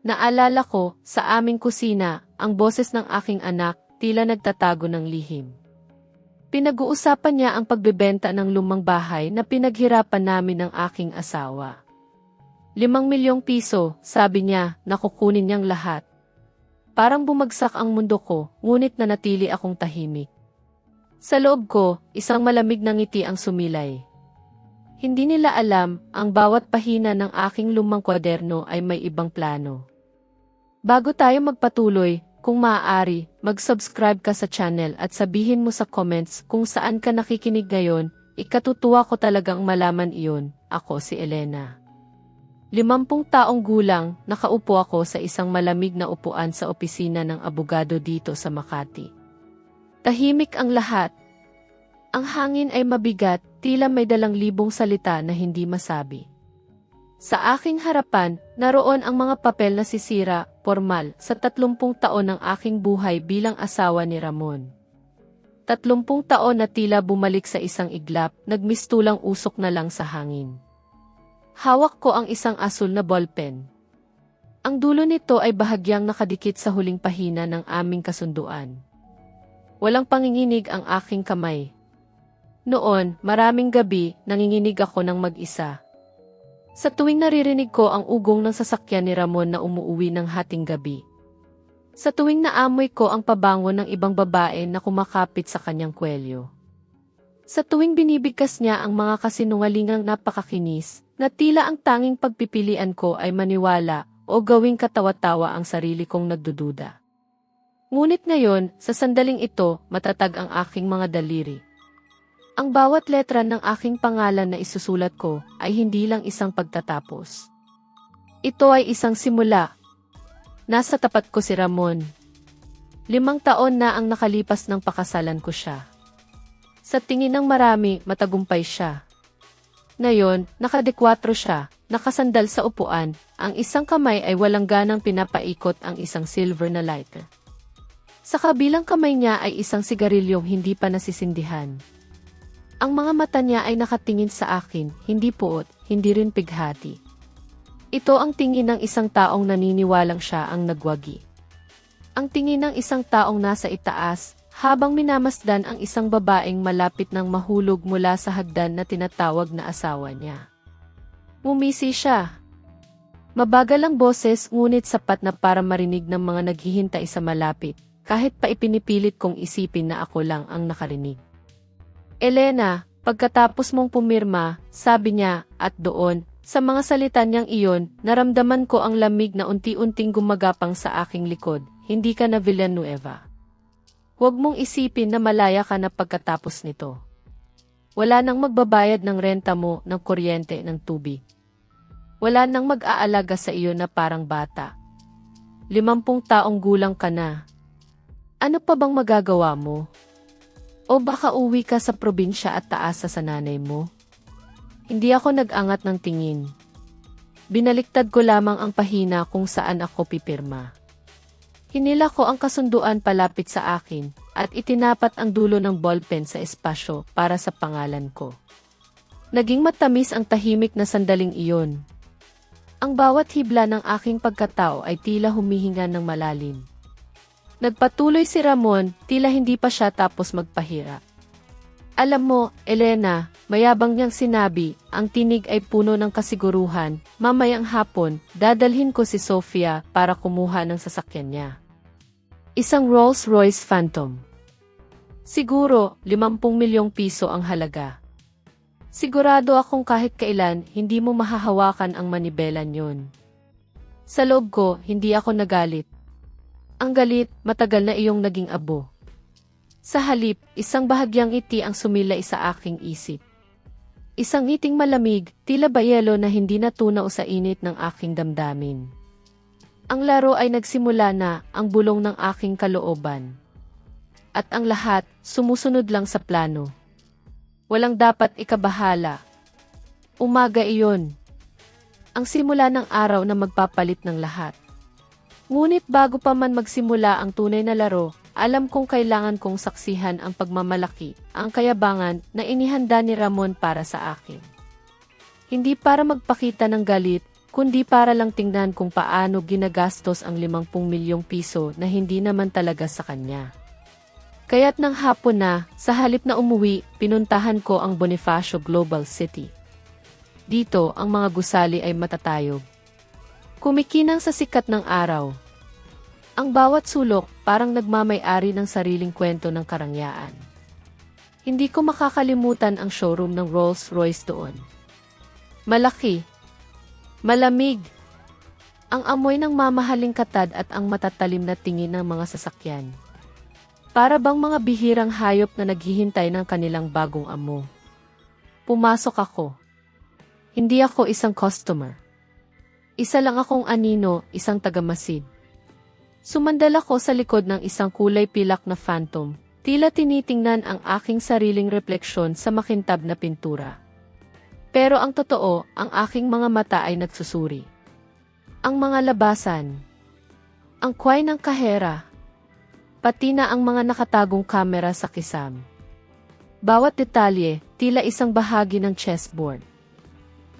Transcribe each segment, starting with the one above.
Naalala ko, sa aming kusina, ang boses ng aking anak, tila nagtatago ng lihim. Pinag-uusapan niya ang pagbebenta ng lumang bahay na pinaghirapan namin ng aking asawa. 5 milyong piso, sabi niya, nakukunin niyang lahat. Parang bumagsak ang mundo ko, ngunit nanatili akong tahimik. Sa loob ko, isang malamig na ngiti ang sumilay. Hindi nila alam, ang bawat pahina ng aking lumang kwaderno ay may ibang plano. Bago tayo magpatuloy, kung maaari, mag-subscribe ka sa channel at sabihin mo sa comments kung saan ka nakikinig ngayon, ikatutuwa ko talagang malaman iyon. Ako si Elena. 50 taong gulang, nakaupo ako sa isang malamig na upuan sa opisina ng abogado dito sa Makati. Tahimik ang lahat. Ang hangin ay mabigat, tila may 2,000 salita na hindi masabi. Sa aking harapan, naroon ang mga papel na sisira, formal, sa 30 taon ng aking buhay bilang asawa ni Ramon. 30 taon na tila bumalik sa isang iglap, nagmistulang usok na lang sa hangin. Hawak ko ang isang asul na ballpen. Ang dulo nito ay bahagyang nakadikit sa huling pahina ng aming kasunduan. Walang panginginig ang aking kamay. Noon, maraming gabi, nanginginig ako ng mag-isa. Sa tuwing naririnig ko ang ugong ng sasakyan ni Ramon na umuuwi ng hating gabi. Sa tuwing naamoy ko ang pabango ng ibang babae na kumakapit sa kanyang kwelyo. Sa tuwing binibigkas niya ang mga kasinungalingang napakakinis, na tila ang tanging pagpipilian ko ay maniwala o gawing katawa-tawa ang sarili kong nagdududa. Ngunit ngayon, sa sandaling ito, matatag ang aking mga daliri. Ang bawat letra ng aking pangalan na isusulat ko ay hindi lang isang pagtatapos. Ito ay isang simula. Nasa tapat ko si Ramon. 5 taon na ang nakalipas ng pakasalan ko siya. Sa tingin ng marami, matagumpay siya. Ngayon, nakadekwatro siya, nakasandal sa upuan, ang isang kamay ay walang ganang pinapaikot ang isang silver na lighter. Sa kabilang kamay niya ay isang sigarilyong hindi pa nasisindihan. Ang mga mata niya ay nakatingin sa akin, hindi puot, hindi rin pighati. Ito ang tingin ng isang taong naniniwalang siya ang nagwagi. Ang tingin ng isang taong nasa itaas, habang minamasdan ang isang babaeng malapit ng mahulog mula sa hagdan na tinatawag na asawa niya. Ngumisi siya. Mabagal ang boses ngunit sapat na para marinig ng mga naghihintay sa malapit, kahit pa ipinipilit kong isipin na ako lang ang nakarinig. Elena, pagkatapos mong pumirma, sabi niya, at doon, sa mga salita niyang iyon, naramdaman ko ang lamig na unti-unting gumagapang sa aking likod, hindi ka na Villanueva. Huwag mong isipin na malaya ka na pagkatapos nito. Wala nang magbabayad ng renta mo, ng kuryente, ng tubig. Wala nang mag-aalaga sa iyo na parang bata. 50 taong gulang ka na. Ano pa bang magagawa mo? O baka uwi ka sa probinsya at taasa sa nanay mo? Hindi ako nag-angat ng tingin. Binaliktad ko lamang ang pahina kung saan ako pipirma. Hinila ko ang kasunduan palapit sa akin, at itinapat ang dulo ng ballpen sa espasyo para sa pangalan ko. Naging matamis ang tahimik na sandaling iyon. Ang bawat hibla ng aking pagkatao ay tila humihinga ng malalim. Nagpatuloy si Ramon, tila hindi pa siya tapos magpahira. Alam mo, Elena, mayabang niyang sinabi, ang tinig ay puno ng kasiguruhan, mamayang hapon, dadalhin ko si Sofia para kumuha ng sasakyan niya. Isang Rolls-Royce Phantom. Siguro, 50 milyong piso ang halaga. Sigurado akong kahit kailan, hindi mo mahahawakan ang manibelan yon. Sa loob ko, hindi ako nagalit. Ang galit, matagal na iyong naging abo. Sa halip, isang bahagyang ngiti ang sumilay sa aking isip. Isang ngiting malamig, tila bayelo na hindi natunaw sa init ng aking damdamin. Ang laro ay nagsimula na, ang bulong ng aking kalooban. At ang lahat, sumusunod lang sa plano. Walang dapat ikabahala. Umaga iyon. Ang simula ng araw na magpapalit ng lahat. Ngunit bago pa man magsimula ang tunay na laro, alam kong kailangan kong saksihan ang pagmamalaki, ang kayabangan na inihanda ni Ramon para sa akin. Hindi para magpakita ng galit, kundi para lang tingnan kung paano ginagastos ang 50 milyong piso na hindi naman talaga sa kanya. Kaya't nang hapon na, sa halip na umuwi, pinuntahan ko ang Bonifacio Global City. Dito, ang mga gusali ay matatayog. Kumikinang sa sikat ng araw. Ang bawat sulok, parang nagmamay-ari ng sariling kwento ng karangyaan. Hindi ko makakalimutan ang showroom ng Rolls-Royce doon. Malaki. Malamig. Ang amoy ng mamahaling katad at ang matatalim na tingin ng mga sasakyan. Para bang mga bihirang hayop na naghihintay ng kanilang bagong amo. Pumasok ako. Hindi ako isang customer. Isa lang akong anino, isang tagamasid. Sumandal ako sa likod ng isang kulay pilak na phantom, tila tinitingnan ang aking sariling refleksyon sa makintab na pintura. Pero ang totoo, ang aking mga mata ay nagsusuri. Ang mga labasan, ang kway ng kahera, pati na ang mga nakatagong kamera sa kisam. Bawat detalye, tila isang bahagi ng chessboard.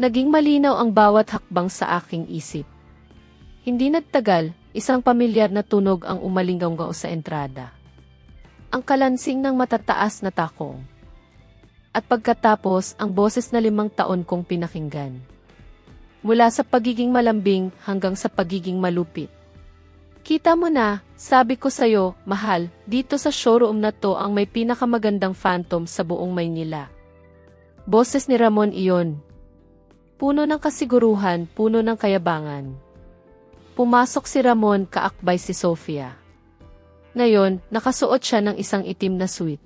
Naging malinaw ang bawat hakbang sa aking isip. Hindi nagtagal, isang pamilyar na tunog ang umalinggaw sa entrada. Ang kalansing ng matataas na takong. At pagkatapos, ang boses na 5 taon kong pinakinggan. Mula sa pagiging malambing hanggang sa pagiging malupit. Kita mo na, sabi ko sa'yo, mahal, dito sa showroom na to ang may pinakamagandang phantom sa buong Maynila. Boses ni Ramon iyon. Puno ng kasiguruhan, puno ng kayabangan. Pumasok si Ramon, kaakbay si Sofia. Ngayon, nakasuot siya ng isang itim na suit.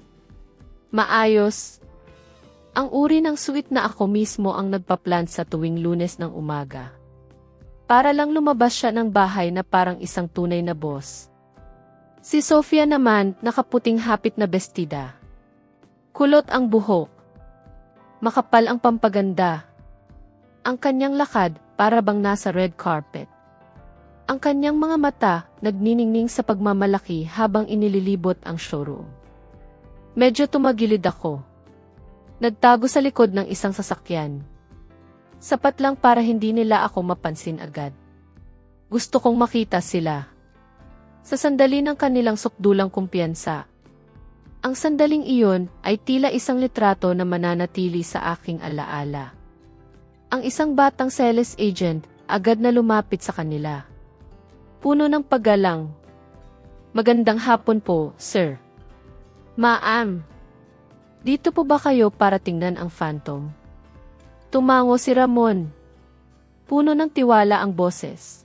Maayos. Ang uri ng suit na ako mismo ang nagpa-plan sa tuwing Lunes ng umaga. Para lang lumabas siya ng bahay na parang isang tunay na boss. Si Sofia naman, nakaputing hapit na bestida. Kulot ang buhok. Makapal ang pampaganda. Ang kanyang lakad, para bang nasa red carpet. Ang kanyang mga mata, nagniningning sa pagmamalaki habang inililibot ang showroom. Medyo tumagilid ako. Nagtago sa likod ng isang sasakyan. Sapat lang para hindi nila ako mapansin agad. Gusto kong makita sila. Sa sandali ng kanilang sukdulang kumpiyansa. Ang sandaling iyon ay tila isang litrato na mananatili sa aking alaala. Ang isang batang sales agent agad na lumapit sa kanila. Puno ng paggalang. Magandang hapon po, sir. Ma'am. Dito po ba kayo para tingnan ang phantom? Tumango si Ramon. Puno ng tiwala ang boses.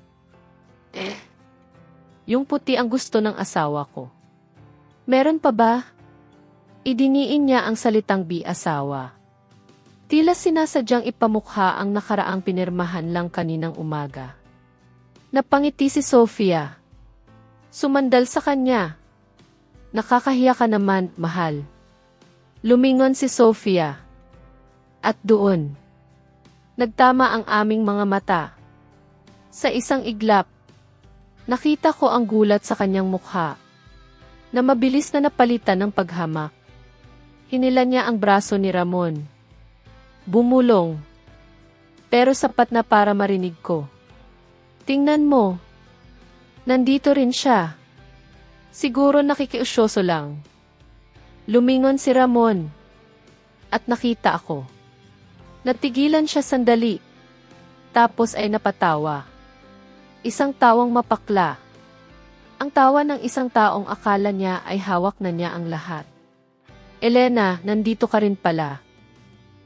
Yung puti ang gusto ng asawa ko. Meron pa ba? Idiniin niya ang salitang asawa. Tila sinasadyang ipamukha ang nakaraang pinirmahan lang kaninang umaga. Napangiti si Sofia. Sumandal sa kanya. Nakakahiya ka naman, mahal. Lumingon si Sofia. At doon, nagtama ang aming mga mata. Sa isang iglap, nakita ko ang gulat sa kanyang mukha, na mabilis na napalitan ng paghamak. Hinila niya ang braso ni Ramon. Bumulong. Pero sapat na para marinig ko. Tingnan mo. Nandito rin siya. Siguro nakikiusyoso lang. Lumingon si Ramon. At nakita ako. Natigilan siya sandali. Tapos ay napatawa. Isang tawang mapakla. Ang tawa ng isang taong akala niya ay hawak na niya ang lahat. Elena, nandito ka rin pala.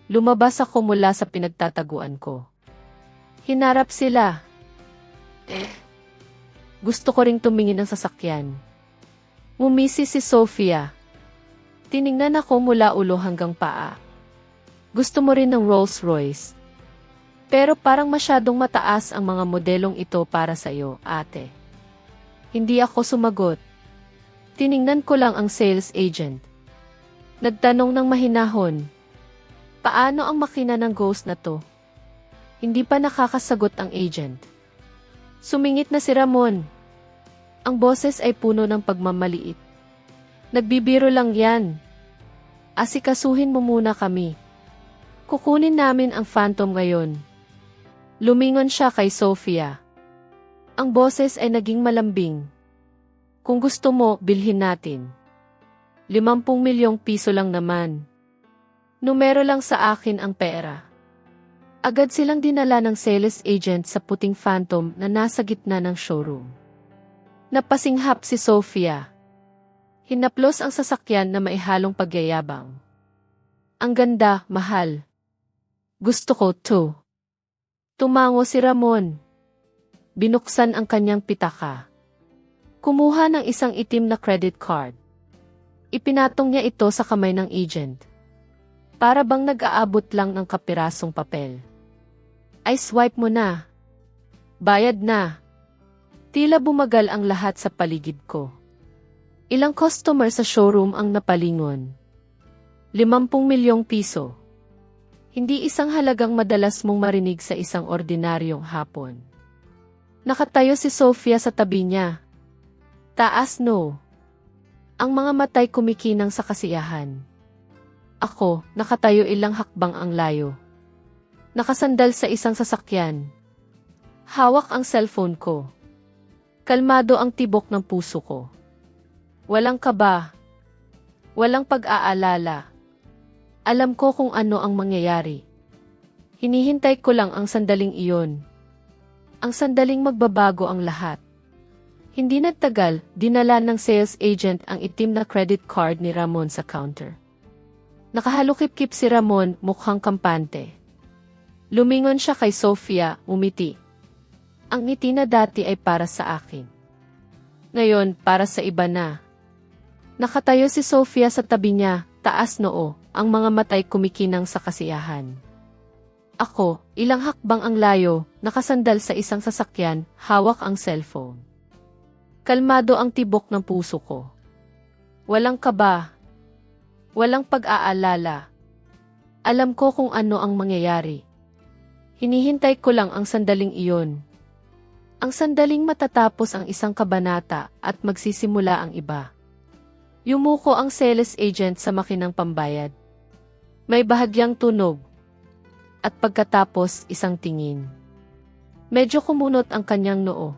Lumabas ako mula sa pinagtataguan ko. Hinarap sila. Gusto ko ring tumingin ng sasakyan. Ngumisi si Sofia. Tiningnan ako mula ulo hanggang paa. Gusto mo rin ng Rolls-Royce. Pero parang masyadong mataas ang mga modelong ito para sa iyo, ate. Hindi ako sumagot. Tiningnan ko lang ang sales agent. Nagtanong ng mahinahon. Paano ang makina ng ghost na to? Hindi pa nakakasagot ang agent. Sumingit na si Ramon. Ang boses ay puno ng pagmamaliit. Nagbibiro lang yan. Asikasuhin mo muna kami. Kukunin namin ang phantom ngayon. Lumingon siya kay Sofia. Ang boses ay naging malambing. Kung gusto mo, bilhin natin. 50 milyong piso lang naman. Numero lang sa akin ang pera. Agad silang dinala ng sales agent sa puting Phantom na nasa gitna ng showroom. Napasinghap si Sofia. Hinaplos ang sasakyan na maihalong pagyayabang. Ang ganda, mahal. Gusto ko to. Tumango si Ramon. Binuksan ang kanyang pitaka. Kumuha ng isang itim na credit card. Ipinatong niya ito sa kamay ng agent. Para bang nag-aabot lang ng kapirasong papel. Ay swipe mo na. Bayad na. Tila bumagal ang lahat sa paligid ko. Ilang customer sa showroom ang napalingon. 50 milyong piso. Hindi isang halagang madalas mong marinig sa isang ordinaryong hapon. Nakatayo si Sofia sa tabi niya. Taas no. Ang mga matay kumikinang sa kasiyahan. Ako, nakatayo ilang hakbang ang layo. Nakasandal sa isang sasakyan. Hawak ang cellphone ko. Kalmado ang tibok ng puso ko. Walang kaba. Walang pag-aalala. Alam ko kung ano ang mangyayari. Hinihintay ko lang ang sandaling iyon. Ang sandaling magbabago ang lahat. Hindi nagtagal, dinala ng sales agent ang itim na credit card ni Ramon sa counter. Nakahalukip-kip si Ramon, mukhang kampante. Lumingon siya kay Sofia, umiti. Ang ngiti na dati ay para sa akin. Ngayon, para sa iba na. Nakatayo si Sofia sa tabi niya, taas noo, ang mga matay kumikinang sa kasiyahan. Ako, ilang hakbang ang layo, nakasandal sa isang sasakyan, hawak ang cellphone. Kalmado ang tibok ng puso ko. Walang kaba. Walang pag-aalala. Alam ko kung ano ang mangyayari. Hinihintay ko lang ang sandaling iyon. Ang sandaling matatapos ang isang kabanata at magsisimula ang iba. Yumuko ang sales agent sa makinang pambayad. May bahagyang tunog. At pagkatapos isang tingin. Medyo kumunot ang kanyang noo.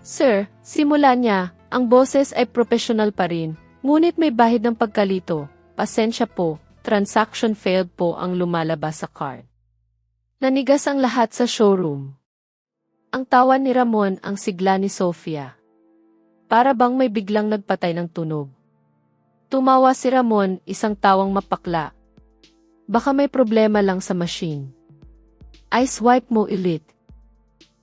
Sir, simula niya, ang boses ay professional pa rin, ngunit may bahid ng pagkalito. Pasensya po, transaction failed po ang lumalabas sa card. Nanigas ang lahat sa showroom. Ang tawa ni Ramon ang sigla ni Sofia. Para bang may biglang nagpatay ng tunog. Tumawa si Ramon, isang tawang mapakla. Baka may problema lang sa machine. I swipe mo ulit.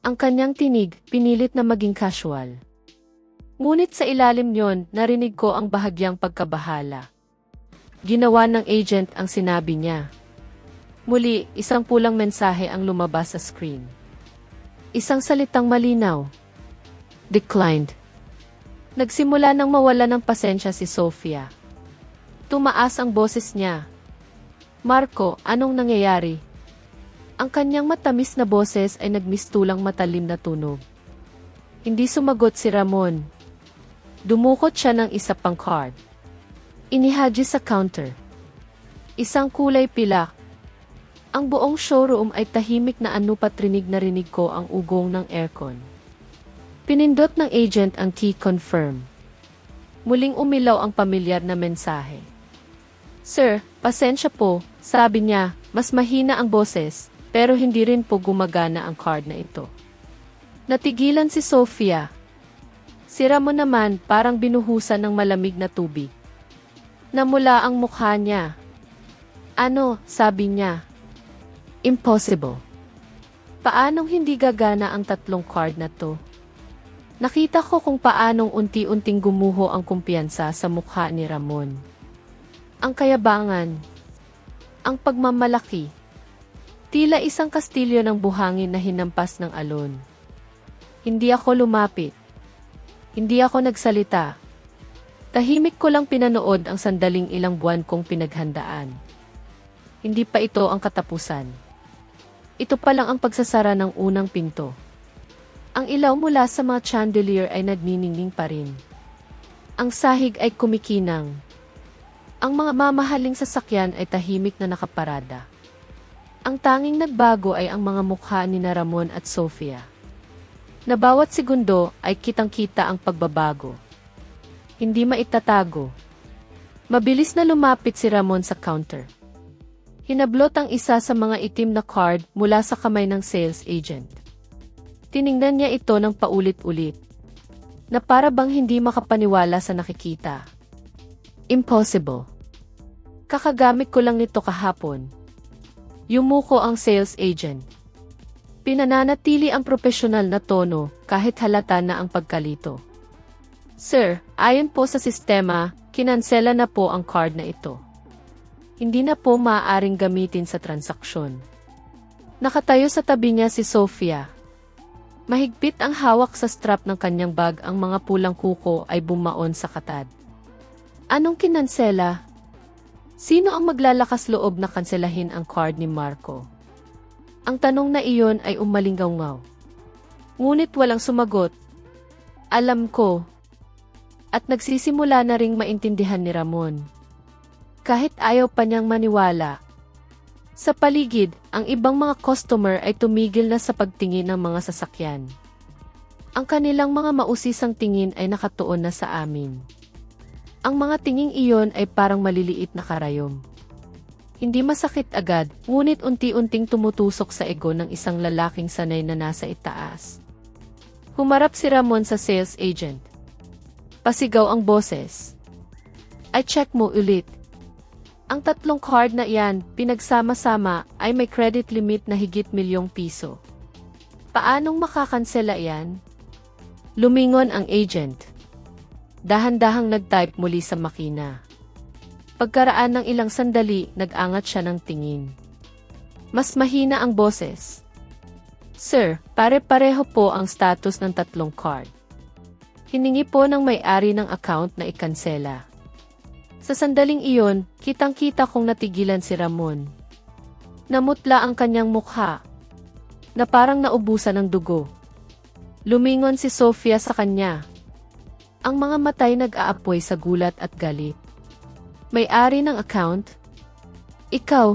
Ang kanyang tinig, pinilit na maging casual. Ngunit sa ilalim yon, narinig ko ang bahagyang pagkabahala. Ginawa ng agent ang sinabi niya. Muli, isang pulang mensahe ang lumabas sa screen. Isang salitang malinaw. Declined. Nagsimula nang mawala ng pasensya si Sofia. Tumaas ang boses niya. Marco, anong nangyayari? Ang kanyang matamis na boses ay nagmistulang matalim na tunog. Hindi sumagot si Ramon. Dumukot siya ng isa pang card. Inihaji sa counter. Isang kulay pilak. Ang buong showroom ay tahimik na anupat rinig na rinig ko ang ugong ng aircon. Pinindot ng agent ang key confirm. Muling umilaw ang pamilyar na mensahe. Sir, pasensya po, sabi niya, mas mahina ang boses, pero hindi rin po gumagana ang card na ito. Natigilan si Sofia. Si Ramon naman parang binuhusan ng malamig na tubig. Namula ang mukha niya. Ano, sabi niya. Impossible. Paanong hindi gagana ang tatlong card na to? Nakita ko kung paanong unti-unting gumuho ang kumpiyansa sa mukha ni Ramon. Ang kayabangan. Ang pagmamalaki. Tila isang kastilyo ng buhangin na hinampas ng alon. Hindi ako lumapit. Hindi ako nagsalita. Tahimik ko lang pinanood ang sandaling ilang buwan kong pinaghandaan. Hindi pa ito ang katapusan. Ito pa lang ang pagsasara ng unang pinto. Ang ilaw mula sa mga chandelier ay nagniningning pa rin. Ang sahig ay kumikinang. Ang mga mamahaling sasakyan ay tahimik na nakaparada. Ang tanging nagbago ay ang mga mukha ni na Ramon at Sofia. Na bawat segundo ay kitang-kita ang pagbabago. Hindi maitatago. Mabilis na lumapit si Ramon sa counter. Hinablot ang isa sa mga itim na card mula sa kamay ng sales agent. Tiningnan niya ito ng paulit-ulit. Na para bang hindi makapaniwala sa nakikita. Impossible. Kakagamit ko lang nito kahapon. Yumuko ang sales agent. Pinananatili ang propesyonal na tono kahit halata na ang pagkalito. Sir, ayon po sa sistema, kinansela na po ang card na ito. Hindi na po maaaring gamitin sa transaksyon. Nakatayo sa tabi niya si Sofia. Mahigpit ang hawak sa strap ng kanyang bag, ang mga pulang kuko ay bumaon sa katad. Anong kinansela? Sino ang maglalakas loob na kanselahin ang card ni Marco? Ang tanong na iyon ay umalinggaw-ngaw. Ngunit walang sumagot. Alam ko. At nagsisimula na ring maintindihan ni Ramon. Kahit ayaw pa niyang maniwala. Sa paligid, ang ibang mga customer ay tumigil na sa pagtingin ng mga sasakyan. Ang kanilang mga mausisang tingin ay nakatuon na sa amin. Ang mga tinging iyon ay parang maliliit na karayom. Hindi masakit agad, ngunit unti-unting tumutusok sa ego ng isang lalaking sanay na nasa itaas. Humarap si Ramon sa sales agent. Pasigaw ang boses. I check mo ulit. Ang 3 card na iyan, pinagsama-sama, ay may credit limit na higit ₱1,000,000. Paanong makakansela iyan? Lumingon ang agent. Dahan-dahang nag-type muli sa makina. Pagkaraan ng ilang sandali, nag-angat siya ng tingin. Mas mahina ang boses. Sir, pare-pareho po ang status ng 3 card. Hiningi po ng may-ari ng account na ikansela. Sa sandaling iyon, kitang-kita kong natigilan si Ramon. Namutla ang kanyang mukha, na parang naubusan ng dugo. Lumingon si Sofia sa kanya. Ang mga matay nag-aapoy sa gulat at galit. May-ari ng account? Ikaw?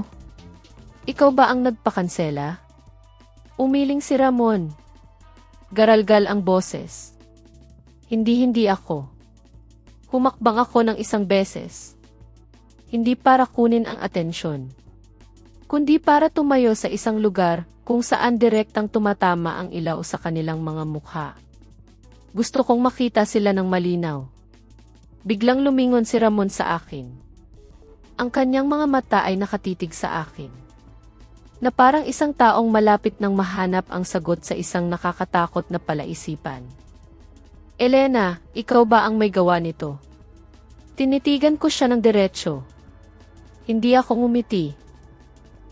Ikaw ba ang nagpakansela? Umiling si Ramon. Garalgal ang boses. Hindi ako. Humakbang ako ng 1 beses. Hindi para kunin ang atensyon, kundi para tumayo sa isang lugar kung saan direktang tumatama ang ilaw sa kanilang mga mukha. Gusto kong makita sila ng malinaw. Biglang lumingon si Ramon sa akin. Ang kanyang mga mata ay nakatitig sa akin. Na parang isang taong malapit nang mahanap ang sagot sa isang nakakatakot na palaisipan. Elena, ikaw ba ang may gawa nito? Tinitigan ko siya ng diretsyo. Hindi ako ngumiti.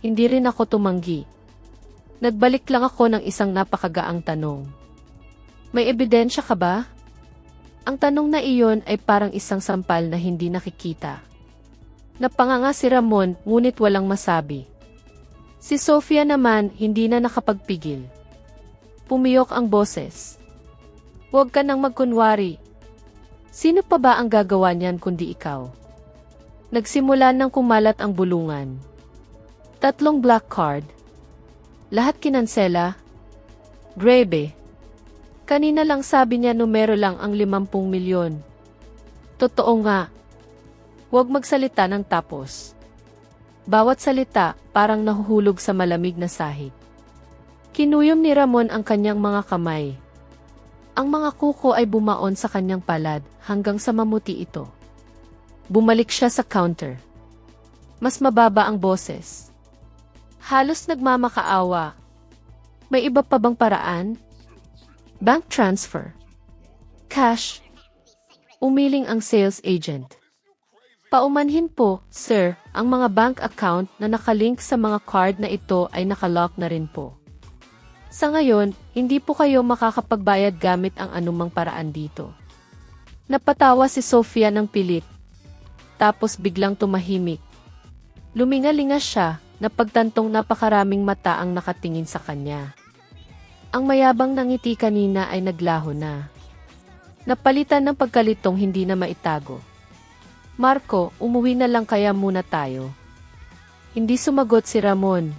Hindi rin ako tumanggi. Nagbalik lang ako ng isang napakagaang tanong. May ebidensya ka ba? Ang tanong na iyon ay parang isang sampal na hindi nakikita. Napanganga si Ramon, ngunit walang masabi. Si Sofia naman hindi na nakapagpigil. Pumiyok ang boses. Huwag ka nang magkunwari. Sino pa ba ang gagawa niyan kundi ikaw? Nagsimula nang kumalat ang bulungan. 3 black card. Lahat kinansela. Grebe. Kanina lang sabi niya numero lang ang 50 milyon. Totoo nga. Huwag magsalita ng tapos. Bawat salita parang nahuhulog sa malamig na sahig. Kinuyom ni Ramon ang kanyang mga kamay. Ang mga kuko ay bumaon sa kanyang palad hanggang sa mamuti ito. Bumalik siya sa counter. Mas mababa ang boses. Halos nagmamakaawa. May iba pa bang paraan? Bank transfer. Cash. Umiling ang sales agent. Paumanhin po, sir, ang mga bank account na nakalink sa mga card na ito ay nakalock na rin po. Sa ngayon, hindi po kayo makakapagbayad gamit ang anumang paraan dito. Napatawa si Sofia ng pilit. Tapos biglang tumahimik. Lumingalinga siya, na pagtantong napakaraming mata ang nakatingin sa kanya. Ang mayabang na ngiti kanina ay naglaho na. Napalitan ng pagkalitong hindi na maitago. Marco, umuwi na lang kaya muna tayo. Hindi sumagot si Ramon.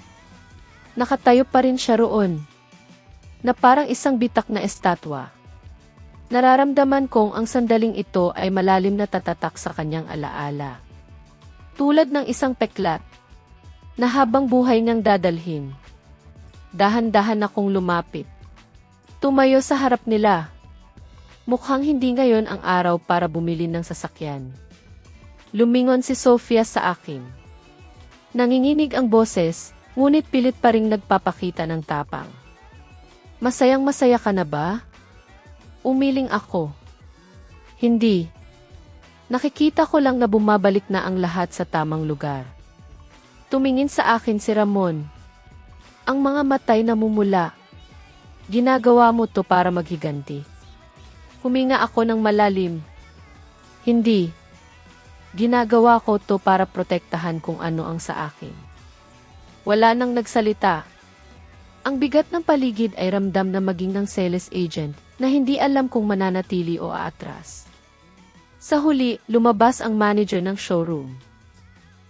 Nakatayo pa rin siya roon, na parang isang bitak na estatwa. Nararamdaman kong ang sandaling ito ay malalim na tatatak sa kanyang alaala. Tulad ng isang peklat, na habang buhay niyang dadalhin. Dahan-dahan akong lumapit. Tumayo sa harap nila. Mukhang hindi ngayon ang araw para bumili ng sasakyan. Lumingon si Sofia sa akin. Nanginginig ang boses, ngunit pilit pa ring nagpapakita ng tapang. Masayang-masaya ka na ba? Umiling ako. Hindi. Nakikita ko lang na bumabalik na ang lahat sa tamang lugar. Tumingin sa akin si Ramon. Ang mga matay namumula. Ginagawa mo to para maghiganti. Huminga ako ng malalim. Hindi. Ginagawa ko to para protektahan kung ano ang sa akin. Wala nang nagsalita. Ang bigat ng paligid ay ramdam na maging ng sales agent na hindi alam kung mananatili o aatras. Sa huli, lumabas ang manager ng showroom.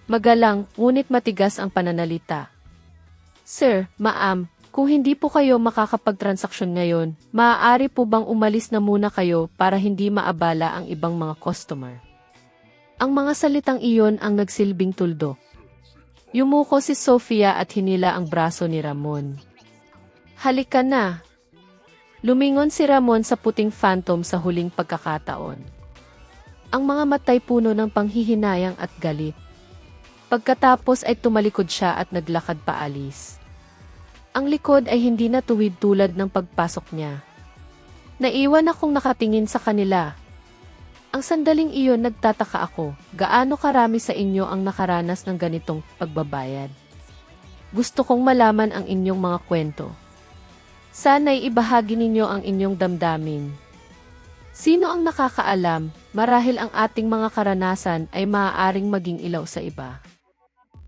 Magalang, ngunit matigas ang pananalita. Sir, ma'am, kung hindi po kayo makakapagtransaksyon ngayon, maaari po bang umalis na muna kayo para hindi maabala ang ibang mga customer? Ang mga salitang iyon ang nagsilbing tuldok. Yumuko si Sofia at hinila ang braso ni Ramon. Halika na. Lumingon si Ramon sa puting phantom sa huling pagkakataon. Ang mga matay puno ng panghihinayang at galit. Pagkatapos ay tumalikod siya at naglakad paalis. Ang likod ay hindi na tuwid tulad ng pagpasok niya. Naiwan akong nakatingin sa kanila. Ang sandaling iyon nagtataka ako, gaano karami sa inyo ang nakaranas ng ganitong pagbabayad? Gusto kong malaman ang inyong mga kwento. Sana'y ibahagi ninyo ang inyong damdamin. Sino ang nakakaalam, marahil ang ating mga karanasan ay maaaring maging ilaw sa iba.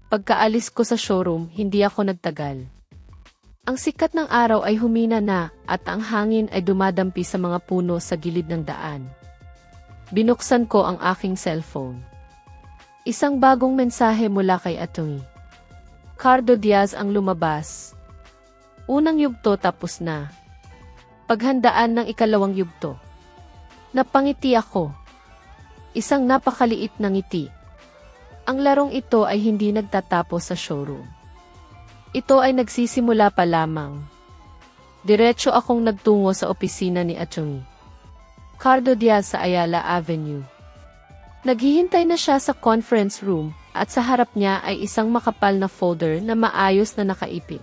Pagkaalis ko sa showroom, hindi ako nagtagal. Ang sikat ng araw ay humina na at ang hangin ay dumadampi sa mga puno sa gilid ng daan. Binuksan ko ang aking cellphone. Isang bagong mensahe mula kay Atty. Cardo Diaz ang lumabas. Unang yugto tapos na. Paghandaan ng ikalawang yugto. Napangiti ako. Isang napakaliit na ngiti. Ang larong ito ay hindi nagtatapos sa showroom. Ito ay nagsisimula pa lamang. Diretso akong nagtungo sa opisina ni Atty. Cardo Diaz sa Ayala Avenue. Naghihintay na siya sa conference room at sa harap niya ay isang makapal na folder na maayos na nakaipit.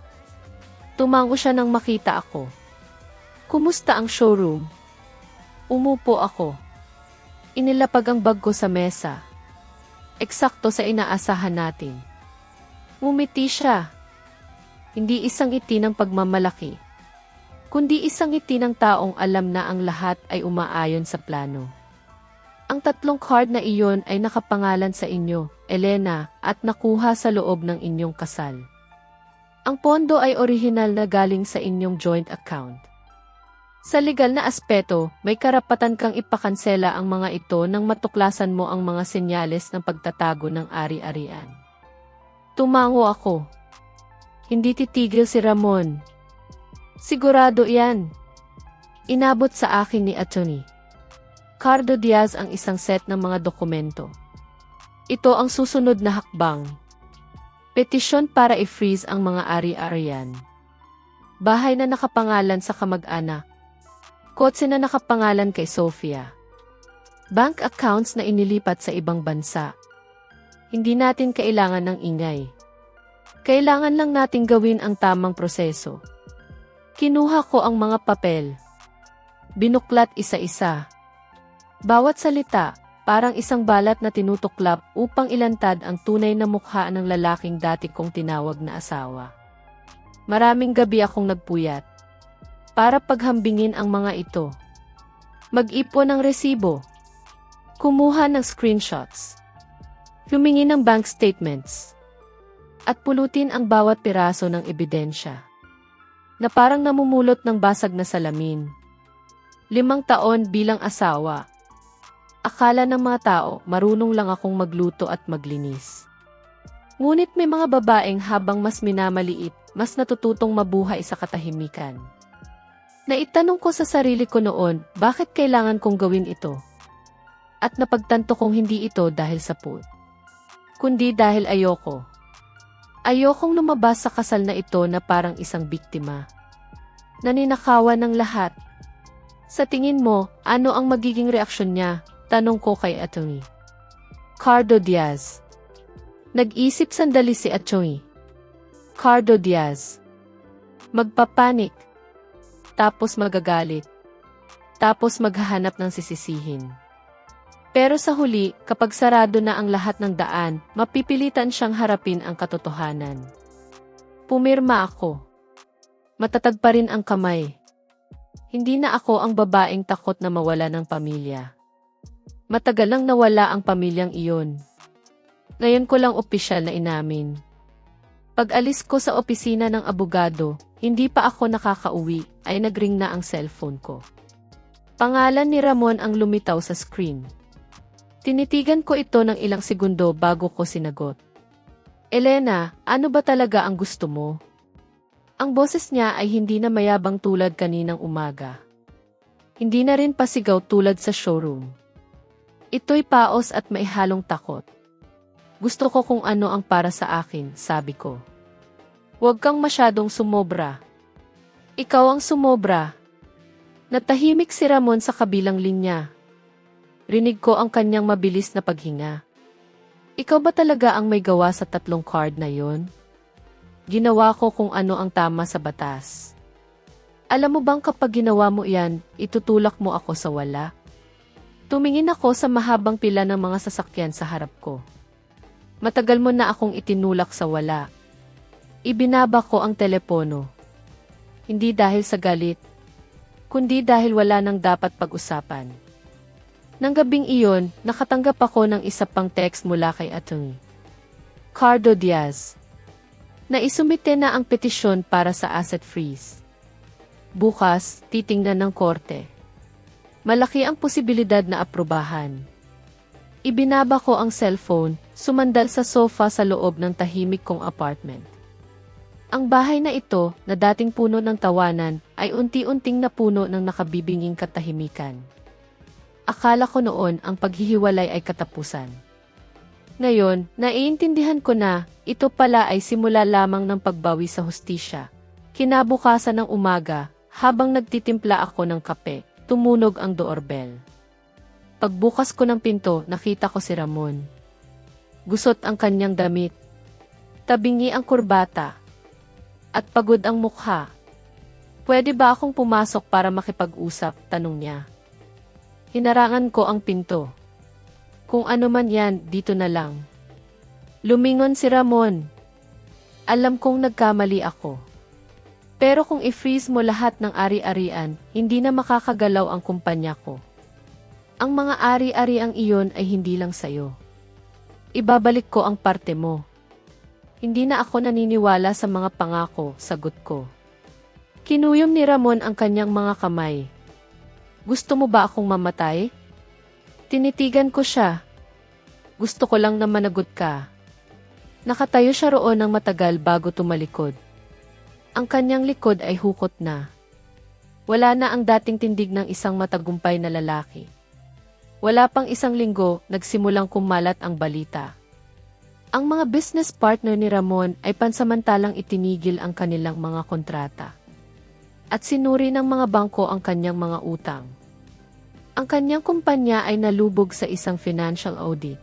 Tumango siya nang makita ako. Kumusta ang showroom? Umupo ako. Inilapag ang bag ko sa mesa. Eksakto sa inaasahan natin. Ngumiti siya. Hindi isang ngiti ng pagmamalaki, kundi isang ngiti ng taong alam na ang lahat ay umaayon sa plano. Ang 3 card na iyon ay nakapangalan sa inyo, Elena, at nakuha sa loob ng inyong kasal. Ang pondo ay orihinal na galing sa inyong joint account. Sa legal na aspeto, may karapatan kang ipakansela ang mga ito nang matuklasan mo ang mga senyales ng pagtatago ng ari-arian. Tumango ako. Hindi titigil si Ramon. Sigurado yan. Inabot sa akin ni Atty. Cardo Diaz ang isang set ng mga dokumento. Ito ang susunod na hakbang. Petisyon para i-freeze ang mga ari-arian. Bahay na nakapangalan sa kamag-anak. Kotse na nakapangalan kay Sofia. Bank accounts na inilipat sa ibang bansa. Hindi natin kailangan ng ingay. Kailangan lang nating gawin ang tamang proseso. Kinuha ko ang mga papel. Binuklat isa-isa. Bawat salita, parang isang balat na tinutuklap upang ilantad ang tunay na mukha ng lalaking dati kong tinawag na asawa. Maraming gabi akong nagpuyat para paghambingin ang mga ito. Mag-ipon ng resibo. Kumuha ng screenshots. Humingi ng bank statements. At pulutin ang bawat piraso ng ebidensya. Na parang namumulot ng basag na salamin. 5 taon bilang asawa. Akala ng mga tao, marunong lang akong magluto at maglinis. Ngunit may mga babaeng habang mas minamaliit, mas natututong mabuhay sa katahimikan. Naitanong ko sa sarili ko noon, bakit kailangan kong gawin ito? At napagtanto kong hindi ito dahil sa put, kundi dahil ayoko. Ayokong lumabas sa kasal na ito na parang isang biktima. Naninakawan ng lahat. Sa tingin mo, ano ang magiging reaksyon niya? Tanong ko kay Atty. Cardo Diaz. Nag-isip sandali si Atty. Cardo Diaz. Magpapanik. Tapos magagalit. Tapos maghahanap ng sisisihin. Pero sa huli, kapag sarado na ang lahat ng daan, mapipilitan siyang harapin ang katotohanan. Pumirma ako. Matatag pa rin ang kamay. Hindi na ako ang babaeng takot na mawala ng pamilya. Matagal lang nawala ang pamilyang iyon. Ngayon ko lang opisyal na inamin. Pag-alis ko sa opisina ng abogado, hindi pa ako nakakauwi, ay nagring na ang cellphone ko. Pangalan ni Ramon ang lumitaw sa screen. Tinitigan ko ito ng ilang segundo bago ko sinagot. Elena, ano ba talaga ang gusto mo? Ang boses niya ay hindi na mayabang tulad kaninang umaga. Hindi na rin pasigaw tulad sa showroom. Ito'y paos at maihalong takot. Gusto ko kung ano ang para sa akin, sabi ko. Huwag kang masyadong sumobra. Ikaw ang sumobra. Natahimik si Ramon sa kabilang linya. Rinig ko ang kanyang mabilis na paghinga. Ikaw ba talaga ang may gawa sa 3 card na yon? Ginawa ko kung ano ang tama sa batas. Alam mo bang kapag ginawa mo yan, itutulak mo ako sa wala? Tumingin ako sa mahabang pila ng mga sasakyan sa harap ko. Matagal mo na akong itinulak sa wala. Ibinaba ko ang telepono. Hindi dahil sa galit, kundi dahil wala nang dapat pag-usapan. Nang gabing iyon, nakatanggap ako ng isa pang text mula kay Atty. Cardo Diaz. Naisumite na ang petisyon para sa asset freeze. Bukas, titingnan ng korte. Malaki ang posibilidad na aprubahan. Ibinaba ko ang cellphone, sumandal sa sofa sa loob ng tahimik kong apartment. Ang bahay na ito, na dating puno ng tawanan, ay unti-unting napuno ng nakabibinging katahimikan. Akala ko noon ang paghihiwalay ay katapusan. Ngayon, naiintindihan ko na, ito pala ay simula lamang ng pagbawi sa hustisya. Kinabukasan ng umaga, habang nagtitimpla ako ng kape, tumunog ang doorbell. Pagbukas ko ng pinto, nakita ko si Ramon. Gusot ang kanyang damit. Tabingi ang kurbata. At pagod ang mukha. Pwede ba akong pumasok para makipag-usap? Tanong niya. Hinarangan ko ang pinto. Kung ano man yan, dito na lang. Lumingon si Ramon. Alam kong nagkamali ako. Pero kung i-freeze mo lahat ng ari-arian, hindi na makakagalaw ang kumpanya ko. Ang mga ari-ariang iyon ay hindi lang sayo. Ibabalik ko ang parte mo. Hindi na ako naniniwala sa mga pangako, sagot ko. Kinuyom ni Ramon ang kanyang mga kamay. Gusto mo ba akong mamatay? Tinitigan ko siya. Gusto ko lang na managot ka. Nakatayo siya roon ng matagal bago tumalikod. Ang kanyang likod ay hukot na. Wala na ang dating tindig ng isang matagumpay na lalaki. Wala pang isang linggo, nagsimulang kumalat ang balita. Ang mga business partner ni Ramon ay pansamantalang itinigil ang kanilang mga kontrata. At sinuri ng mga bangko ang kanyang mga utang. Ang kanyang kumpanya ay nalubog sa isang financial audit.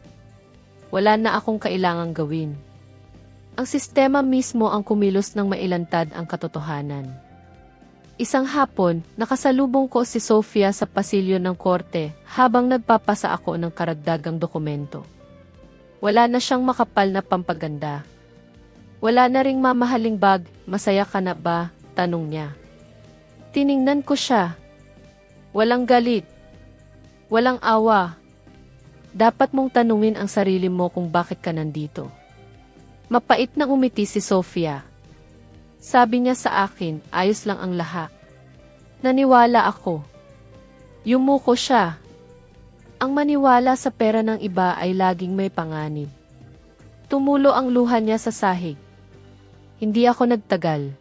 Wala na akong kailangang gawin. Ang sistema mismo ang kumilos ng mailantad ang katotohanan. Isang hapon, nakasalubong ko si Sofia sa pasilyo ng korte habang nagpapasa ako ng karagdagang dokumento. Wala na siyang makapal na pampaganda. Wala na ring mamahaling bag, masaya ka na ba? Tanong niya. Tiningnan ko siya. Walang galit. Walang awa. Dapat mong tanungin ang sarili mo kung bakit ka nandito. Mapait na umiti si Sofia. Sabi niya sa akin, ayos lang ang lahat. Naniwala ako. Yumuko siya. Ang maniwala sa pera ng iba ay laging may panganib. Tumulo ang luha niya sa sahig. Hindi ako nagtagal.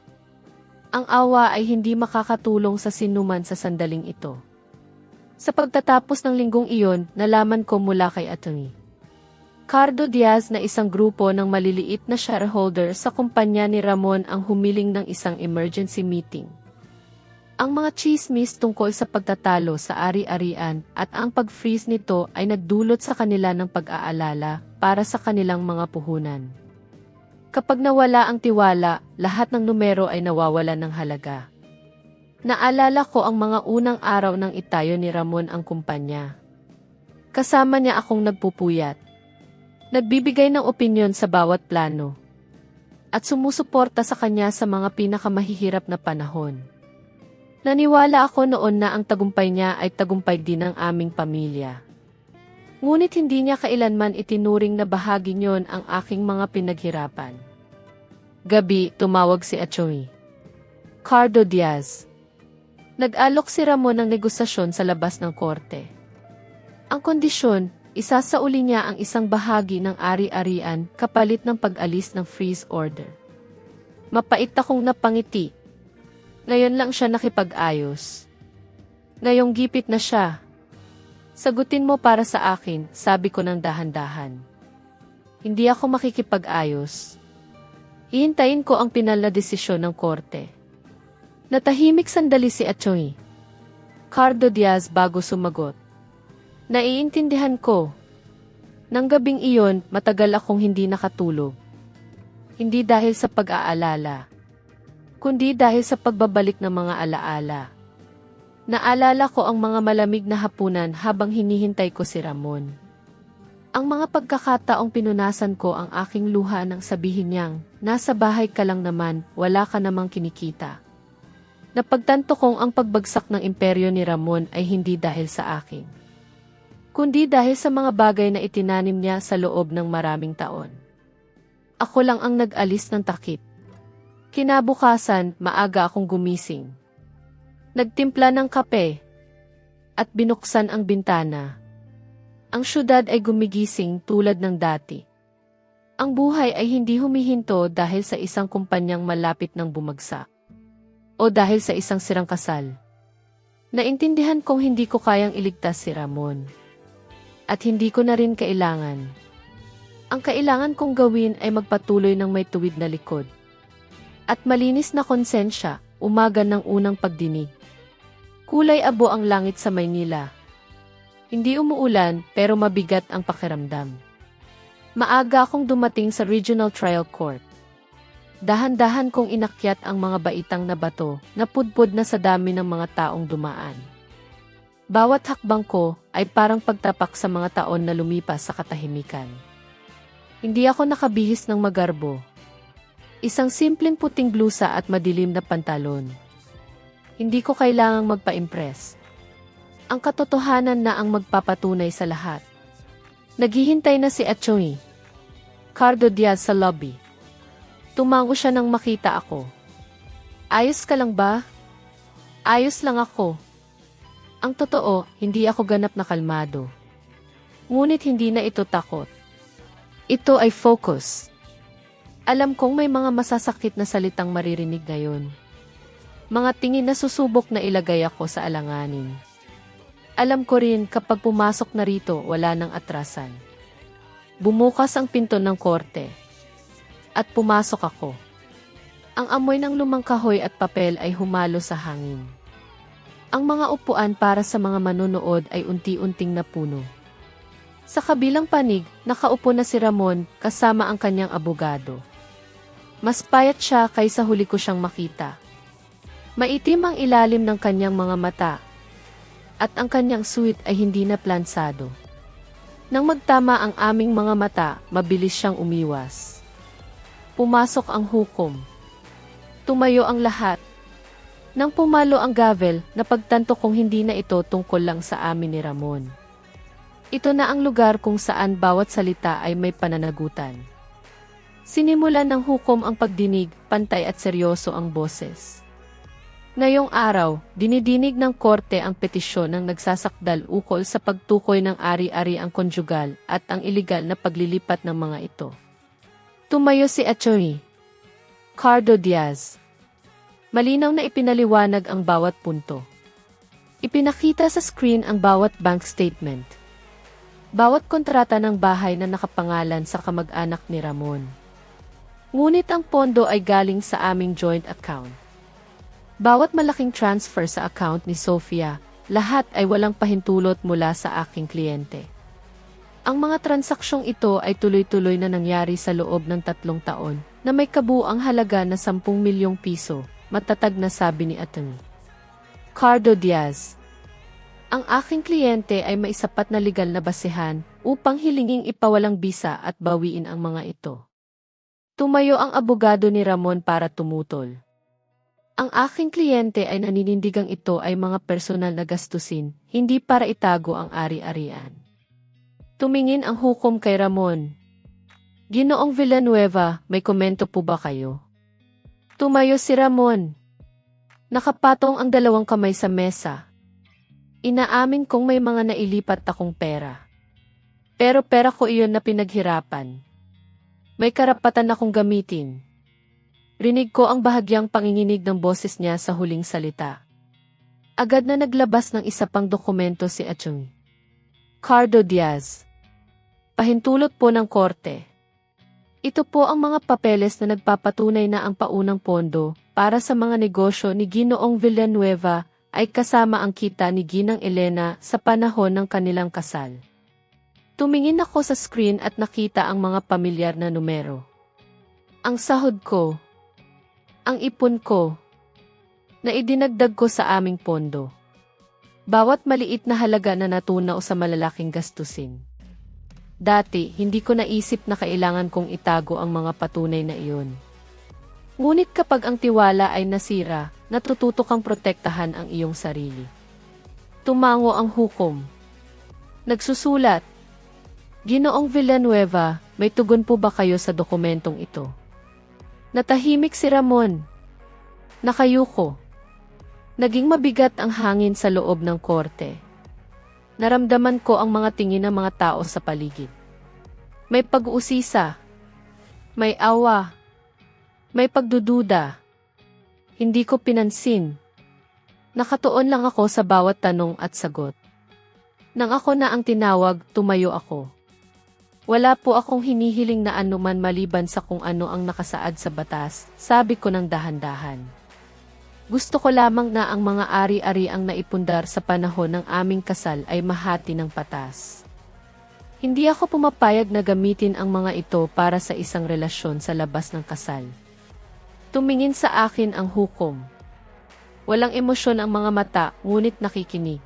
Ang awa ay hindi makakatulong sa sinuman sa sandaling ito. Sa pagtatapos ng linggong iyon, nalaman ko mula kay Atty. Cardo Diaz na isang grupo ng maliliit na shareholder sa kumpanya ni Ramon ang humiling ng isang emergency meeting. Ang mga chismis tungkol sa pagtatalo sa ari-arian at ang pag-freeze nito ay nagdulot sa kanila ng pag-aalala para sa kanilang mga puhunan. Kapag nawala ang tiwala, lahat ng numero ay nawawalan ng halaga. Naalala ko ang mga unang araw ng itayo ni Ramon ang kumpanya. Kasama niya akong nagpupuyat. Nagbibigay ng opinyon sa bawat plano. At sumusuporta sa kanya sa mga pinakamahihirap na panahon. Naniwala ako noon na ang tagumpay niya ay tagumpay din ng aming pamilya. Ngunit hindi niya kailanman itinuring na bahagi niyon ang aking mga pinaghirapan. Gabi, tumawag si Atty. Cardo Diaz. Nag-alok si Ramon ng negosasyon sa labas ng korte. Ang kondisyon, isasauli niya ang isang bahagi ng ari-arian kapalit ng pag-alis ng freeze order. Mapait akong napangiti. Ngayon lang siya nakipag-ayos. Ngayong gipit na siya. Sagutin mo para sa akin, sabi ko ng dahan-dahan. Hindi ako makikipag-ayos. Hihintayin ko ang pinal na desisyon ng korte. Natahimik sandali si Atty. Cardo Diaz bago sumagot. Naiintindihan ko. Nang gabing iyon, matagal akong hindi nakatulog. Hindi dahil sa pag-aalala, kundi dahil sa pagbabalik ng mga alaala. Naalala ko ang mga malamig na hapunan habang hinihintay ko si Ramon. Ang mga pagkakataong pinunasan ko ang aking luha nang sabihin niyang, nasa bahay ka lang naman, wala ka namang kinikita. Napagtanto kong ang pagbagsak ng imperyo ni Ramon ay hindi dahil sa akin, kundi dahil sa mga bagay na itinanim niya sa loob ng maraming taon. Ako lang ang nag-alis ng takip. Kinabukasan, maaga akong gumising. Nagtimpla ng kape at binuksan ang bintana. Ang syudad ay gumigising tulad ng dati. Ang buhay ay hindi humihinto dahil sa isang kumpanyang malapit ng bumagsak o dahil sa isang sirang kasal. Naintindihan kong hindi ko kayang iligtas si Ramon. At hindi ko na rin kailangan. Ang kailangan kong gawin ay magpatuloy ng may tuwid na likod. At malinis na konsensya, umaga ng unang pagdinig. Kulay abo ang langit sa Maynila. Hindi umuulan pero mabigat ang pakiramdam. Maaga akong dumating sa Regional Trial Court. Dahan-dahan kong inakyat ang mga baitang na bato na pudpud na sa dami ng mga taong dumaan. Bawat hakbang ko ay parang pagtapak sa mga taon na lumipas sa katahimikan. Hindi ako nakabihis ng magarbo. Isang simpleng puting blusa at madilim na pantalon. Hindi ko kailangang magpa-impress. Ang katotohanan na ang magpapatunay sa lahat. Naghihintay na si Atty. Cardo Diaz sa lobby. Tumango siya nang makita ako. Ayos ka lang ba? Ayos lang ako. Ang totoo, hindi ako ganap na kalmado. Ngunit hindi na ito takot. Ito ay focus. Alam kong may mga masasakit na salitang maririnig ngayon. Mga tingin na susubok na ilagay ako sa alanganin. Alam ko rin kapag pumasok na rito, wala nang atrasan. Bumukas ang pinto ng korte. At pumasok ako. Ang amoy ng lumang kahoy at papel ay humalo sa hangin. Ang mga upuan para sa mga manonood ay unti-unting napuno. Sa kabilang panig, nakaupo na si Ramon kasama ang kanyang abogado. Mas payat siya kaysa huli ko siyang makita. Maitim ang ilalim ng kanyang mga mata. At ang kanyang suit ay hindi na plansado. Nang magtama ang aming mga mata, mabilis siyang umiwas. Pumasok ang hukom. Tumayo ang lahat. Nang pumalo ang gavel, napagtanto kong hindi na ito tungkol lang sa amin ni Ramon. Ito na ang lugar kung saan bawat salita ay may pananagutan. Sinimulan ng hukom ang pagdinig, pantay at seryoso ang boses. Ngayong araw, dinidinig ng korte ang petisyon ng nagsasakdal ukol sa pagtukoy ng ari-ari ang konjugal at ang iligal na paglilipat ng mga ito. Tumayo si Atty. Cardo Diaz. Malinaw na ipinaliwanag ang bawat punto. Ipinakita sa screen ang bawat bank statement. Bawat kontrata ng bahay na nakapangalan sa kamag-anak ni Ramon. Ngunit ang pondo ay galing sa aming joint account. Bawat malaking transfer sa account ni Sofia, lahat ay walang pahintulot mula sa aking kliyente. Ang mga transaksyong ito ay tuloy-tuloy na nangyari sa loob ng 3 taon na may kabuuang halaga na 10 milyong piso, matatag na sabi ni Atty. Cardo Diaz. Ang aking kliyente ay may sapat na legal na basehan upang hilinging ipawalang bisa at bawiin ang mga ito. Tumayo ang abogado ni Ramon para tumutol. Ang aking kliyente ay naninindigang ito ay mga personal na gastusin, hindi para itago ang ari-arian. Tumingin ang hukom kay Ramon. Ginoong Villanueva, may komento po ba kayo? Tumayo si Ramon. Nakapatong ang 2 kamay sa mesa. Inaamin kong may mga nailipat akong pera. Pero pera ko iyon na pinaghirapan. May karapatan akong gamitin. Rinig ko ang bahagyang panginginig ng boses niya sa huling salita. Agad na naglabas ng isa pang dokumento si Atty. Cardo Diaz. Pahintulot po ng korte. Ito po ang mga papeles na nagpapatunay na ang paunang pondo para sa mga negosyo ni Ginoong Villanueva ay kasama ang kita ni Ginang Elena sa panahon ng kanilang kasal. Tumingin ako sa screen at nakita ang mga pamilyar na numero. Ang sahod ko, ang ipon ko, na idinagdag ko sa aming pondo. Bawat maliit na halaga na natunaw sa malalaking gastusin. Dati, hindi ko naisip na kailangan kong itago ang mga patunay na iyon. Ngunit kapag ang tiwala ay nasira, natututo kang protektahan ang iyong sarili. Tumango ang hukom. Nagsusulat. Ginoong Villanueva, may tugon po ba kayo sa dokumentong ito? Natahimik si Ramon. Nakayuko. Naging mabigat ang hangin sa loob ng korte. Naramdaman ko ang mga tingin ng mga tao sa paligid. May pag-uusisa. May awa. May pagdududa. Hindi ko pinansin. Nakatuon lang ako sa bawat tanong at sagot. Nang ako na ang tinawag, tumayo ako. Wala po akong hinihiling na anuman maliban sa kung ano ang nakasaad sa batas, sabi ko ng dahan-dahan. Gusto ko lamang na ang mga ari-ari ang naipundar sa panahon ng aming kasal ay mahati ng patas. Hindi ako pumapayag na gamitin ang mga ito para sa isang relasyon sa labas ng kasal. Tumingin sa akin ang hukom. Walang emosyon ang mga mata, ngunit nakikinig.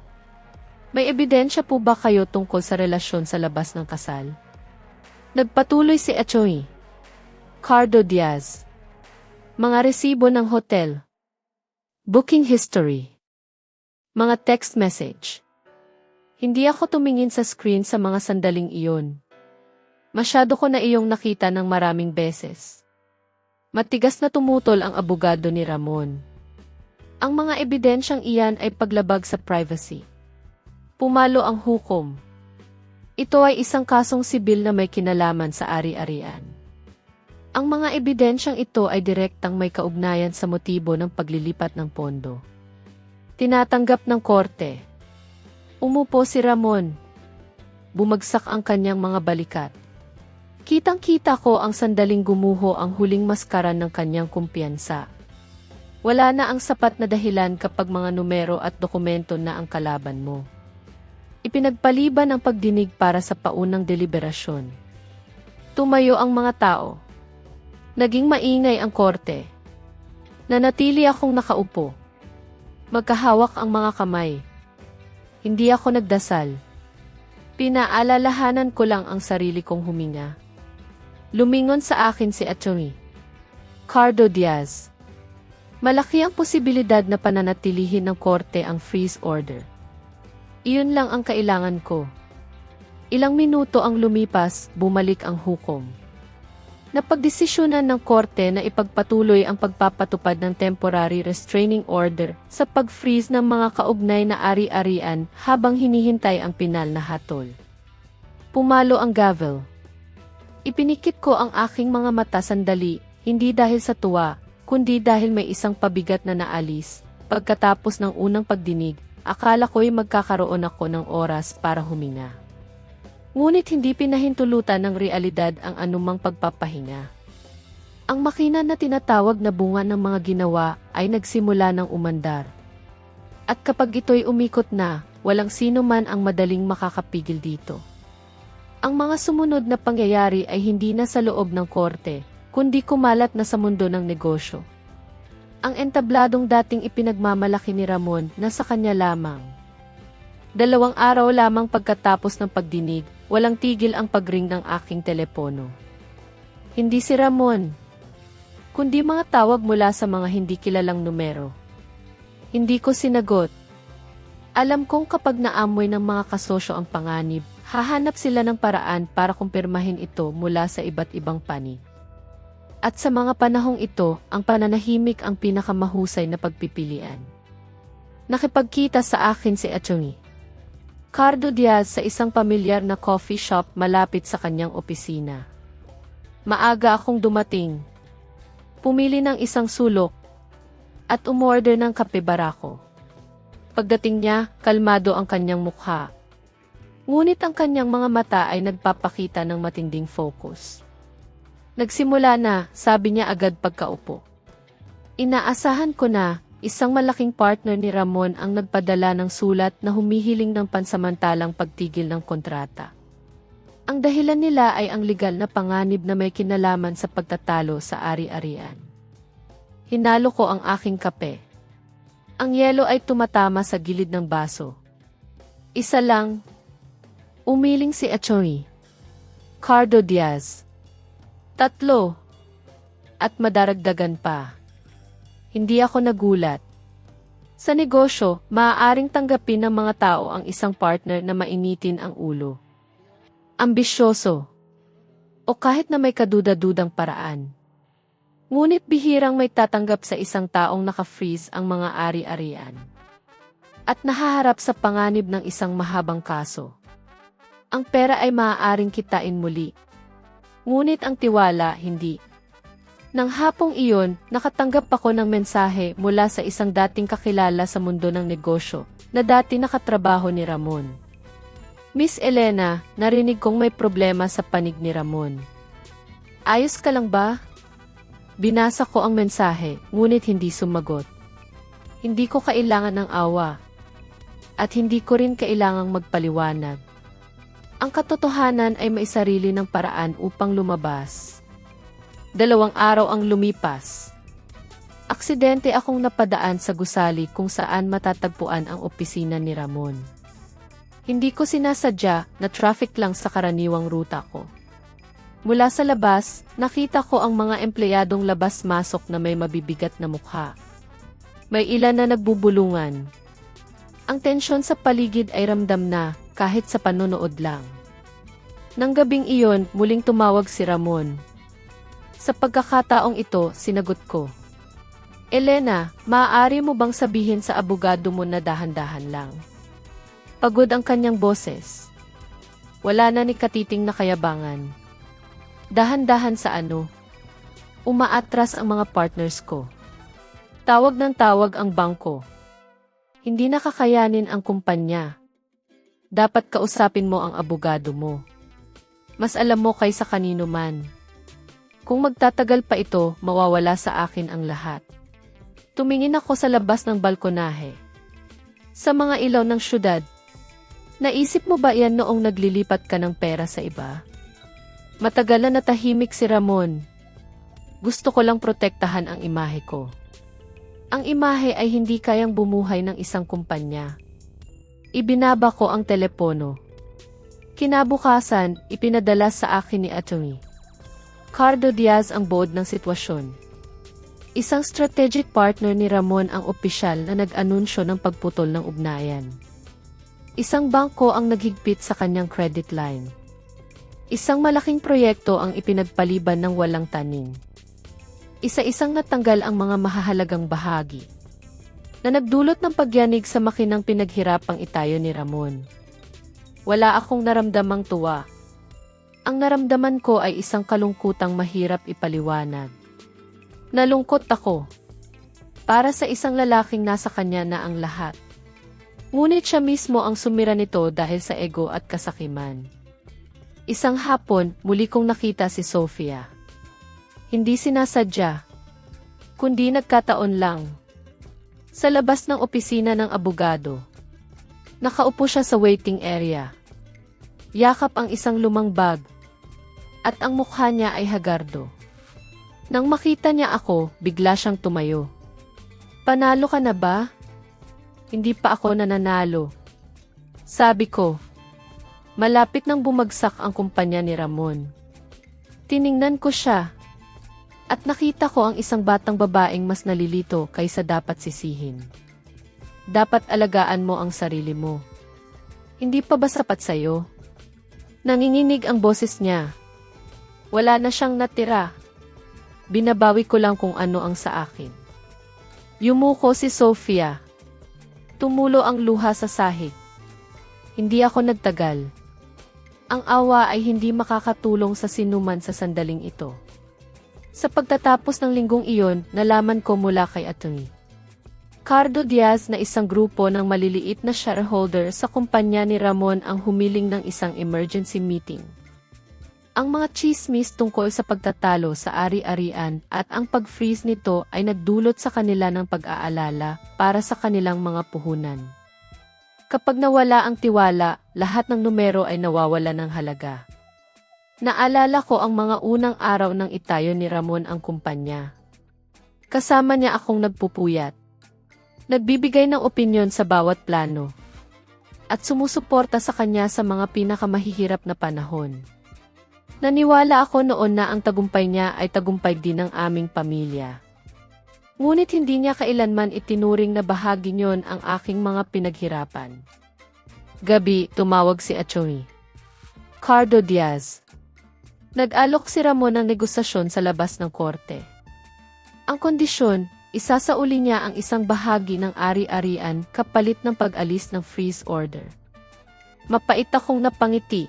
May ebidensya po ba kayo tungkol sa relasyon sa labas ng kasal? Nagpatuloy si Atty. Cardo Diaz. Mga resibo ng hotel. Booking history. Mga text message. Hindi ako tumingin sa screen sa mga sandaling iyon. Masyado ko na iyong nakita ng maraming beses. Matigas na tumutol ang abogado ni Ramon. Ang mga ebidensyang iyan ay paglabag sa privacy. Pumalo ang hukom. Ito ay isang kasong sibil na may kinalaman sa ari-arian. Ang mga ebidensyang ito ay direktang may kaugnayan sa motibo ng paglilipat ng pondo. Tinatanggap ng korte. Umupo si Ramon. Bumagsak ang kanyang mga balikat. Kitang-kita ko ang sandaling gumuho ang huling maskaran ng kanyang kumpiyansa. Wala na ang sapat na dahilan kapag mga numero at dokumento na ang kalaban mo. Ipinagpaliban ang pagdinig para sa paunang deliberasyon. Tumayo ang mga tao. Naging maingay ang korte. Nanatili akong nakaupo. Magkahawak ang mga kamay. Hindi ako nagdasal. Pinaalalahanan ko lang ang sarili kong huminga. Lumingon sa akin si Atty. Cardo Diaz. Malaki ang posibilidad na pananatilihin ng korte ang freeze order. Iyon lang ang kailangan ko. Ilang minuto ang lumipas, bumalik ang hukom. Napagdesisyonan ng korte na ipagpatuloy ang pagpapatupad ng temporary restraining order sa pag-freeze ng mga kaugnay na ari-arian habang hinihintay ang pinal na hatol. Pumalo ang gavel. Ipinikit ko ang aking mga mata sandali, hindi dahil sa tuwa, kundi dahil may isang pabigat na naalis. Pagkatapos ng unang pagdinig, akala ko'y magkakaroon ako ng oras para huminga. Ngunit hindi pinahintulutan ng realidad ang anumang pagpapahinga. Ang makina na tinatawag na bunga ng mga ginawa ay nagsimula ng umandar. At kapag ito'y umikot na, walang sino man ang madaling makakapigil dito. Ang mga sumunod na pangyayari ay hindi na sa loob ng korte, kundi kumalat na sa mundo ng negosyo. Ang entabladong dating ipinagmamalaki ni Ramon na sa kanya lamang. 2 araw lamang pagkatapos ng pagdinig, walang tigil ang pagring ng aking telepono. Hindi si Ramon, kundi mga tawag mula sa mga hindi kilalang numero. Hindi ko sinagot. Alam kong kapag naamoy ng mga kasosyo ang panganib, hahanap sila ng paraan para kumpirmahin ito mula sa iba't ibang panig. At sa mga panahong ito, ang pananahimik ang pinakamahusay na pagpipilian. Nakipagkita sa akin si Atty. Cardo Diaz sa isang pamilyar na coffee shop malapit sa kanyang opisina. Maaga akong dumating. Pumili ng isang sulok at umorder ng kape barako. Pagdating niya, kalmado ang kanyang mukha. Ngunit ang kanyang mga mata ay nagpapakita ng matinding focus. Nagsimula na, sabi niya agad pagkaupo. Inaasahan ko na, isang malaking partner ni Ramon ang nagpadala ng sulat na humihiling ng pansamantalang pagtigil ng kontrata. Ang dahilan nila ay ang legal na panganib na may kinalaman sa pagtatalo sa ari-arian. Hinalo ko ang aking kape. Ang yelo ay tumatama sa gilid ng baso. Isa lang. Umiling si Atty. Cardo Diaz. 3. At madaragdagan pa. Hindi ako nagulat. Sa negosyo, maaaring tanggapin ng mga tao ang isang partner na mainitin ang ulo. Ambisyoso. O kahit na may kaduda-dudang paraan. Ngunit bihirang may tatanggap sa isang taong naka-freeze ang mga ari-arian. At nahaharap sa panganib ng isang mahabang kaso. Ang pera ay maaaring kitain muli. Ngunit ang tiwala, hindi. Nang hapong iyon, nakatanggap ako ng mensahe mula sa isang dating kakilala sa mundo ng negosyo, na dati nakatrabaho ni Ramon. Miss Elena, narinig kong may problema sa panig ni Ramon. Ayos ka lang ba? Binasa ko ang mensahe, ngunit hindi sumagot. Hindi ko kailangan ng awa. At hindi ko rin kailangang magpaliwanag. Ang katotohanan ay may sarili ng paraan upang lumabas. 2 araw ang lumipas. Aksidente akong napadaan sa gusali kung saan matatagpuan ang opisina ni Ramon. Hindi ko sinasadya na traffic lang sa karaniwang ruta ko. Mula sa labas, nakita ko ang mga empleyadong labas-masok na may mabibigat na mukha. May ilan na nagbubulungan. Ang tensyon sa paligid ay ramdam na kahit sa panonood lang. Nang gabing iyon, muling tumawag si Ramon. Sa pagkakataong ito, sinagot ko. Elena, maaari mo bang sabihin sa abogado mo na dahan-dahan lang? Pagod ang kanyang boses. Wala na ni katiting na kayabangan. Dahan-dahan sa ano? Umaatras ang mga partners ko. Tawag ng tawag ang bangko. Hindi nakakayanin ang kumpanya. Dapat kausapin mo ang abogado mo. Mas alam mo kaysa kanino man. Kung magtatagal pa ito, mawawala sa akin ang lahat. Tumingin ako sa labas ng balkonahe. Sa mga ilaw ng syudad. Naisip mo ba yan noong naglilipat ka ng pera sa iba? Matagal na natahimik si Ramon. Gusto ko lang protektahan ang imahe ko. Ang imahe ay hindi kayang bumuhay ng isang kumpanya. Ibinaba ko ang telepono. Kinabukasan, ipinadala sa akin ni Atty. Cardo Diaz ang buod ng sitwasyon. Isang strategic partner ni Ramon ang opisyal na nag-anunsyo ng pagputol ng ugnayan. Isang bangko ang naghigpit sa kanyang credit line. Isang malaking proyekto ang ipinagpaliban ng walang taning. Isa-isang natanggal ang mga mahahalagang bahagi na nagdulot ng pagyanig sa makinang pinaghirapang itayo ni Ramon. Wala akong naramdamang tuwa. Ang naramdaman ko ay isang kalungkutang mahirap ipaliwanag. Nalungkot ako. Para sa isang lalaking nasa kanya na ang lahat. Ngunit siya mismo ang sumira nito dahil sa ego at kasakiman. Isang hapon, muli kong nakita si Sofia. Hindi sinasadya, kundi nagkataon lang. Sa labas ng opisina ng abogado. Nakaupo siya sa waiting area. Yakap ang isang lumang bag. At ang mukha niya ay hagardo. Nang makita niya ako, bigla siyang tumayo. Panalo ka na ba? Hindi pa ako nananalo. Sabi ko. Malapit nang bumagsak ang kumpanya ni Ramon. Tiningnan ko siya. At nakita ko ang isang batang babaeng mas nalilito kaysa dapat sisihin. Dapat alagaan mo ang sarili mo. Hindi pa ba sapat sa'yo? Nanginginig ang boses niya. Wala na siyang natira. Binabawi ko lang kung ano ang sa akin. Yumuko si Sofia. Tumulo ang luha sa sahig. Hindi ako nagtagal. Ang awa ay hindi makakatulong sa sinuman sa sandaling ito. Sa pagtatapos ng linggong iyon, nalaman ko mula kay Atty. Cardo Diaz na isang grupo ng maliliit na shareholder sa kumpanya ni Ramon ang humiling ng isang emergency meeting. Ang mga chismis tungkol sa pagtatalo sa ari-arian at ang pag-freeze nito ay nagdulot sa kanila ng pag-aalala para sa kanilang mga puhunan. Kapag nawala ang tiwala, lahat ng numero ay nawawala ng halaga. Naalala ko ang mga unang araw ng itayo ni Ramon ang kumpanya. Kasama niya akong nagpupuyat. Nagbibigay ng opinyon sa bawat plano. At sumusuporta sa kanya sa mga pinakamahihirap na panahon. Naniwala ako noon na ang tagumpay niya ay tagumpay din ng aming pamilya. Ngunit hindi niya kailanman itinuring na bahagi niyon ang aking mga pinaghirapan. Gabi, tumawag si Atty. Cardo Diaz. Nag-alok si Ramon ng negosasyon sa labas ng korte. Ang kondisyon, isasauli niya ang isang bahagi ng ari-arian kapalit ng pag-alis ng freeze order. Mapait akong napangiti.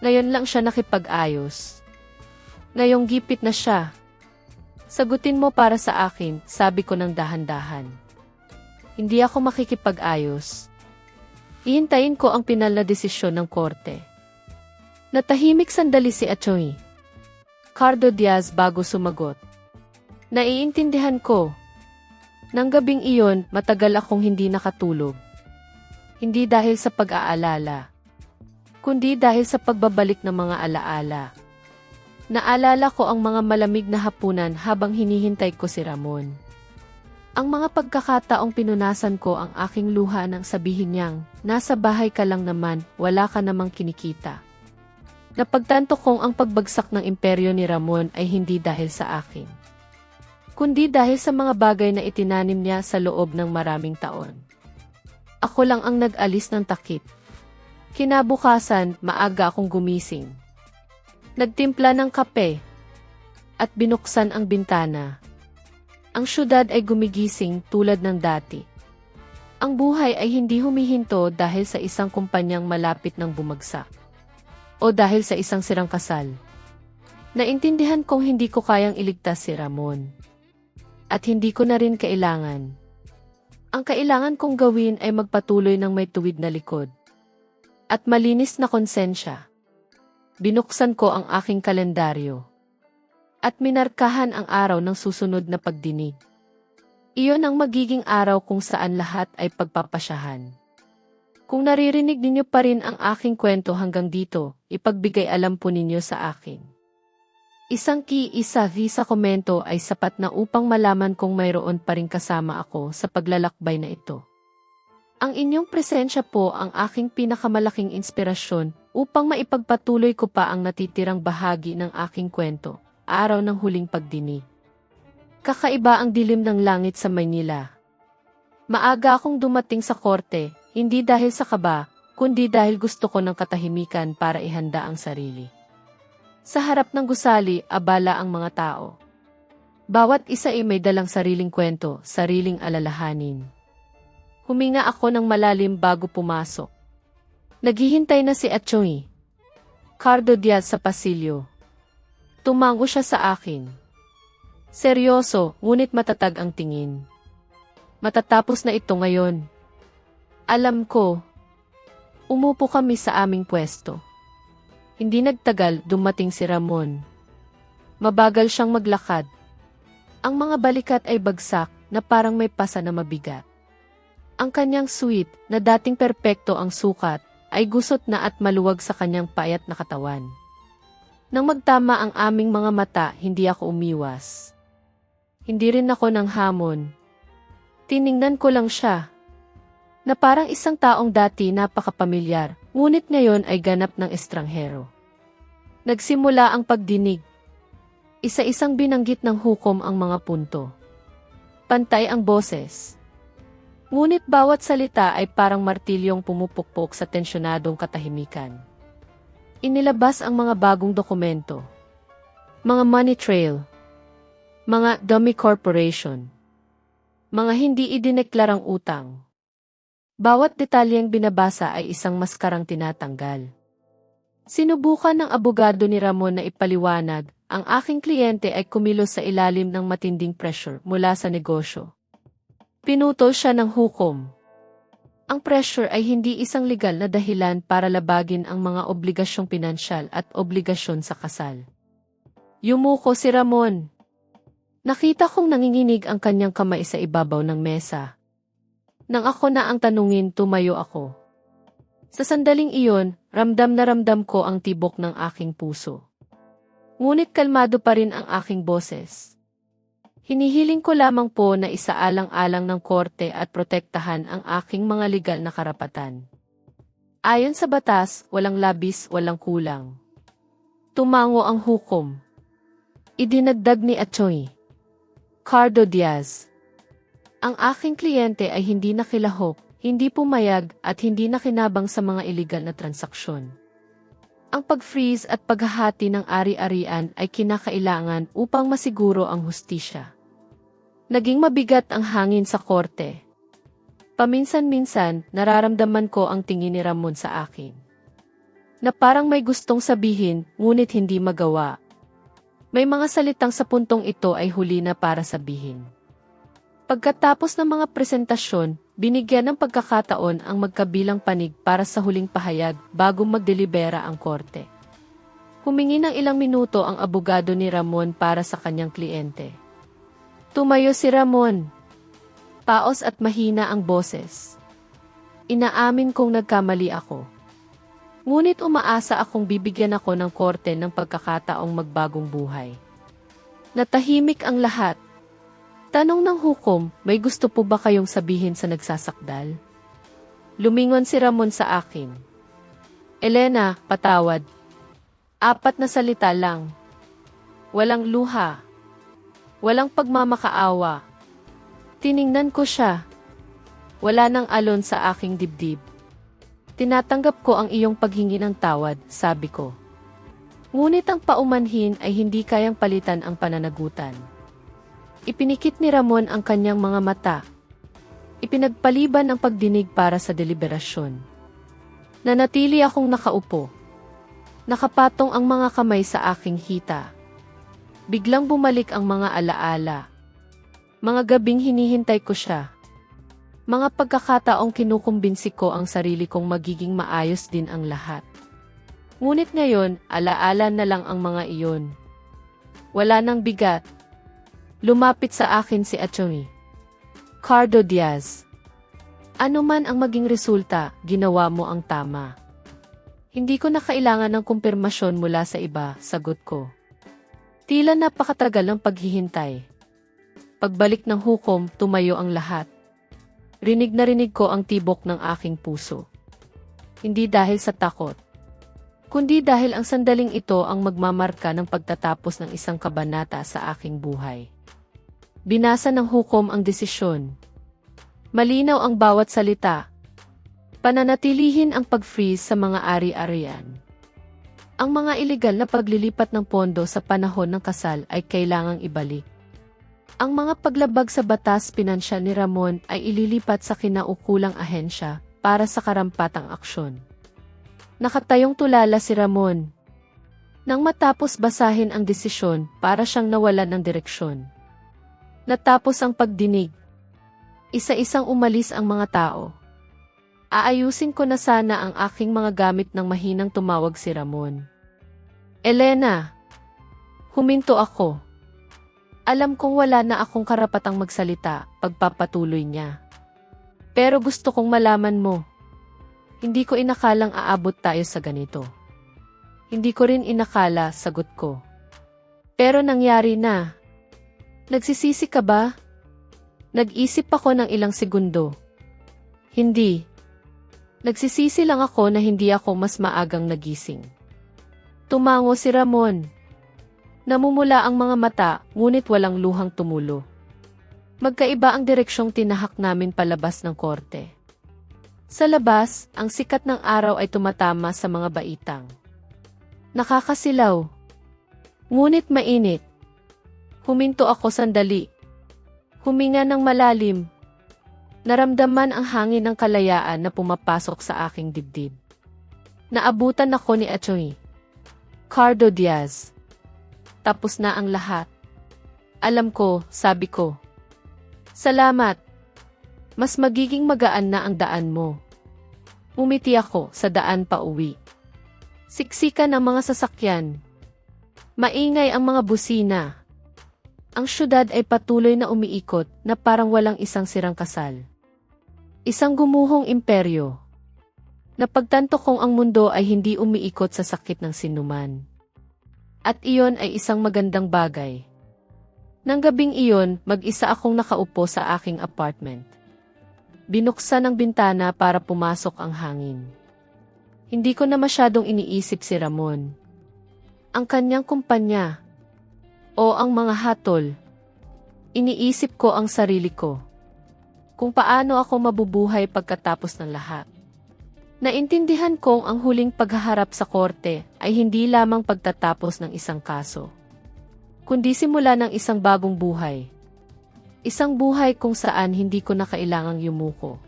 Ngayon lang siya nakipag-ayos. Ngayong gipit na siya. Sagutin mo para sa akin, sabi ko ng dahan-dahan. Hindi ako makikipag-ayos. Ihintayin ko ang pinal na desisyon ng korte. Natahimik sandali si Atty. Cardo Diaz bago sumagot. Naiintindihan ko. Nang gabing iyon, matagal akong hindi nakatulog. Hindi dahil sa pag-aalala, kundi dahil sa pagbabalik ng mga alaala. Naalala ko ang mga malamig na hapunan habang hinihintay ko si Ramon. Ang mga pagkakataong pinunasan ko ang aking luha nang sabihin niyang, nasa bahay ka lang naman, wala ka namang kinikita. Napagtanto kong ang pagbagsak ng imperyo ni Ramon ay hindi dahil sa akin, kundi dahil sa mga bagay na itinanim niya sa loob ng maraming taon. Ako lang ang nag-alis ng takip. Kinabukasan, maaga akong gumising. Nagtimpla ng kape at binuksan ang bintana. Ang syudad ay gumigising tulad ng dati. Ang buhay ay hindi humihinto dahil sa isang kumpanyang malapit ng bumagsak. O dahil sa isang sirang kasal. Naintindihan kong hindi ko kayang iligtas si Ramon. At hindi ko na rin kailangan. Ang kailangan kong gawin ay magpatuloy ng may tuwid na likod. At malinis na konsensya. Binuksan ko ang aking kalendaryo. At minarkahan ang araw ng susunod na pagdinig. Iyon ang magiging araw kung saan lahat ay pagpapasyahan. Kung naririnig ninyo pa rin ang aking kwento hanggang dito, ipagbigay alam po ninyo sa akin. Isang isa sa komento ay sapat na upang malaman kung mayroon pa rin kasama ako sa paglalakbay na ito. Ang inyong presensya po ang aking pinakamalaking inspirasyon upang maipagpatuloy ko pa ang natitirang bahagi ng aking kwento, araw ng huling pagdinig. Kakaiba ang dilim ng langit sa Maynila. Maaga akong dumating sa korte, hindi dahil sa kaba, kundi dahil gusto ko ng katahimikan para ihanda ang sarili. Sa harap ng gusali, abala ang mga tao. Bawat isa ay may dalang sariling kwento, sariling alalahanin. Huminga ako ng malalim bago pumasok. Naghihintay na si Atty. Cardo Diaz sa pasilyo. Tumango siya sa akin. Seryoso, ngunit matatag ang tingin. Matatapos na ito ngayon. Alam ko. Umupo kami sa aming pwesto. Hindi nagtagal, dumating si Ramon. Mabagal siyang maglakad. Ang mga balikat ay bagsak na parang may pasa na mabigat. Ang kanyang suit, na dating perpekto ang sukat, ay gusot na at maluwag sa kanyang payat na katawan. Nang magtama ang aming mga mata, hindi ako umiwas. Hindi rin ako nang hamon. Tiningnan ko lang siya, na parang isang taong dati napakapamilyar, ngunit ngayon ay ganap ng estranghero. Nagsimula ang pagdinig. Isa-isang binanggit ng hukom ang mga punto. Pantay ang boses. Ngunit bawat salita ay parang martilyong pumupukpok sa tensyonadong katahimikan. Inilabas ang mga bagong dokumento. Mga money trail. Mga dummy corporation. Mga hindi idineklarang utang. Bawat detalyeng binabasa ay isang maskarang tinatanggal. Sinubukan ng abogado ni Ramon na ipaliwanag, ang aking kliyente ay kumilos sa ilalim ng matinding pressure mula sa negosyo. Pinutol siya ng hukom. Ang pressure ay hindi isang legal na dahilan para labagin ang mga obligasyong pinansyal at obligasyon sa kasal. Yumuko si Ramon. Nakita kong nanginginig ang kanyang kamay sa ibabaw ng mesa. Nang ako na ang tanungin, tumayo ako. Sa sandaling iyon, ramdam na ramdam ko ang tibok ng aking puso. Ngunit kalmado pa rin ang aking boses. Hinihiling ko lamang po na isaalang-alang ng korte at protektahan ang aking mga legal na karapatan. Ayon sa batas, walang labis, walang kulang. Tumango ang hukom. Idinagdag ni Atty. Cardo Diaz. Ang aking kliyente ay hindi nakilahok, hindi pumayag at hindi nakinabang sa mga iligal na transaksyon. Ang pag-freeze at paghahati ng ari-arian ay kinakailangan upang masiguro ang hustisya. Naging mabigat ang hangin sa korte. Paminsan-minsan, nararamdaman ko ang tingin ni Ramon sa akin. Na parang may gustong sabihin, ngunit hindi magawa. May mga salitang sa puntong ito ay huli na para sabihin. Pagkatapos ng mga presentasyon, binigyan ng pagkakataon ang magkabilang panig para sa huling pahayag bago magdelibera ang korte. Humingi ng ilang minuto ang abogado ni Ramon para sa kanyang kliyente. Tumayo si Ramon. Paos at mahina ang boses. Inaamin kong nagkamali ako. Ngunit umaasa akong bibigyan ako ng korte ng pagkakataong magbagong buhay. Natahimik ang lahat. Tanong ng hukom, may gusto po ba kayong sabihin sa nagsasakdal? Lumingon si Ramon sa akin. Elena, patawad. 4 na salita lang. Walang luha. Walang pagmamakaawa. Tiningnan ko siya. Wala nang alon sa aking dibdib. Tinatanggap ko ang iyong paghingi ng tawad, sabi ko. Ngunit ang paumanhin ay hindi kayang palitan ang pananagutan. Ipinikit ni Ramon ang kanyang mga mata. Ipinagpaliban ang pagdinig para sa deliberasyon. Nanatili akong nakaupo. Nakapatong ang mga kamay sa aking hita. Biglang bumalik ang mga alaala. Mga gabing hinihintay ko siya. Mga pagkakataong kinukumbinsi ko ang sarili kong magiging maayos din ang lahat. Ngunit ngayon, alaala na lang ang mga iyon. Wala nang bigat. Lumapit sa akin si Atty. Cardo Diaz. Ano man ang maging resulta, ginawa mo ang tama. Hindi ko na kailangan ng kumpirmasyon mula sa iba, sagot ko. Tila napakatagal ng paghihintay. Pagbalik ng hukom, tumayo ang lahat. Rinig na rinig ko ang tibok ng aking puso. Hindi dahil sa takot, kundi dahil ang sandaling ito ang magmamarka ng pagtatapos ng isang kabanata sa aking buhay. Binasa ng hukom ang desisyon. Malinaw ang bawat salita. Pananatilihin ang pag-freeze sa mga ari-arian. Ang mga ilegal na paglilipat ng pondo sa panahon ng kasal ay kailangang ibalik. Ang mga paglabag sa batas pinansyal ni Ramon ay ililipat sa kinaukulang ahensya para sa karampatang aksyon. Nakatayong tulala si Ramon. Nang matapos basahin ang desisyon, para siyang nawalan ng direksyon. Natapos ang pagdinig, isa-isang umalis ang mga tao. Aayusin ko na sana ang aking mga gamit nang mahinang tumawag si Ramon. Elena! Huminto ako. Alam kong wala na akong karapatang magsalita, pagpapatuloy niya. Pero gusto kong malaman mo. Hindi ko inakalang aabot tayo sa ganito. Hindi ko rin inakala, sagot ko. Pero nangyari na. Nagsisisi ka ba? Nag-isip ako ng ilang segundo. Hindi. Nagsisisi lang ako na hindi ako mas maagang nagising. Tumango si Ramon. Namumula ang mga mata, ngunit walang luhang tumulo. Magkaiba ang direksyong tinahak namin palabas ng korte. Sa labas, ang sikat ng araw ay tumatama sa mga baitang. Nakakasilaw. Ngunit mainit. Huminto ako sandali. Huminga ng malalim. Naramdaman ang hangin ng kalayaan na pumapasok sa aking dibdib. Naabutan ako ni Atty. Cardo Diaz. Tapos na ang lahat. Alam ko, sabi ko. Salamat. Mas magiging magaan na ang daan mo. Umiti ako sa daan pa uwi. Siksikan ang mga sasakyan. Maingay ang mga busina. Ang syudad ay patuloy na umiikot na parang walang isang sirang kasal. Isang gumuhong imperyo. Napagtanto kong ang mundo ay hindi umiikot sa sakit ng sinuman. At iyon ay isang magandang bagay. Nang gabing iyon, mag-isa akong nakaupo sa aking apartment. Binuksan ang bintana para pumasok ang hangin. Hindi ko na masyadong iniisip si Ramon. Ang kanyang kumpanya. O ang mga hatol. Iniisip ko ang sarili ko. Kung paano ako mabubuhay pagkatapos ng lahat. Naintindihan kong ang huling paghaharap sa korte ay hindi lamang pagtatapos ng isang kaso, kundi simula ng isang bagong buhay. Isang buhay kung saan hindi ko na kailangang yumuko.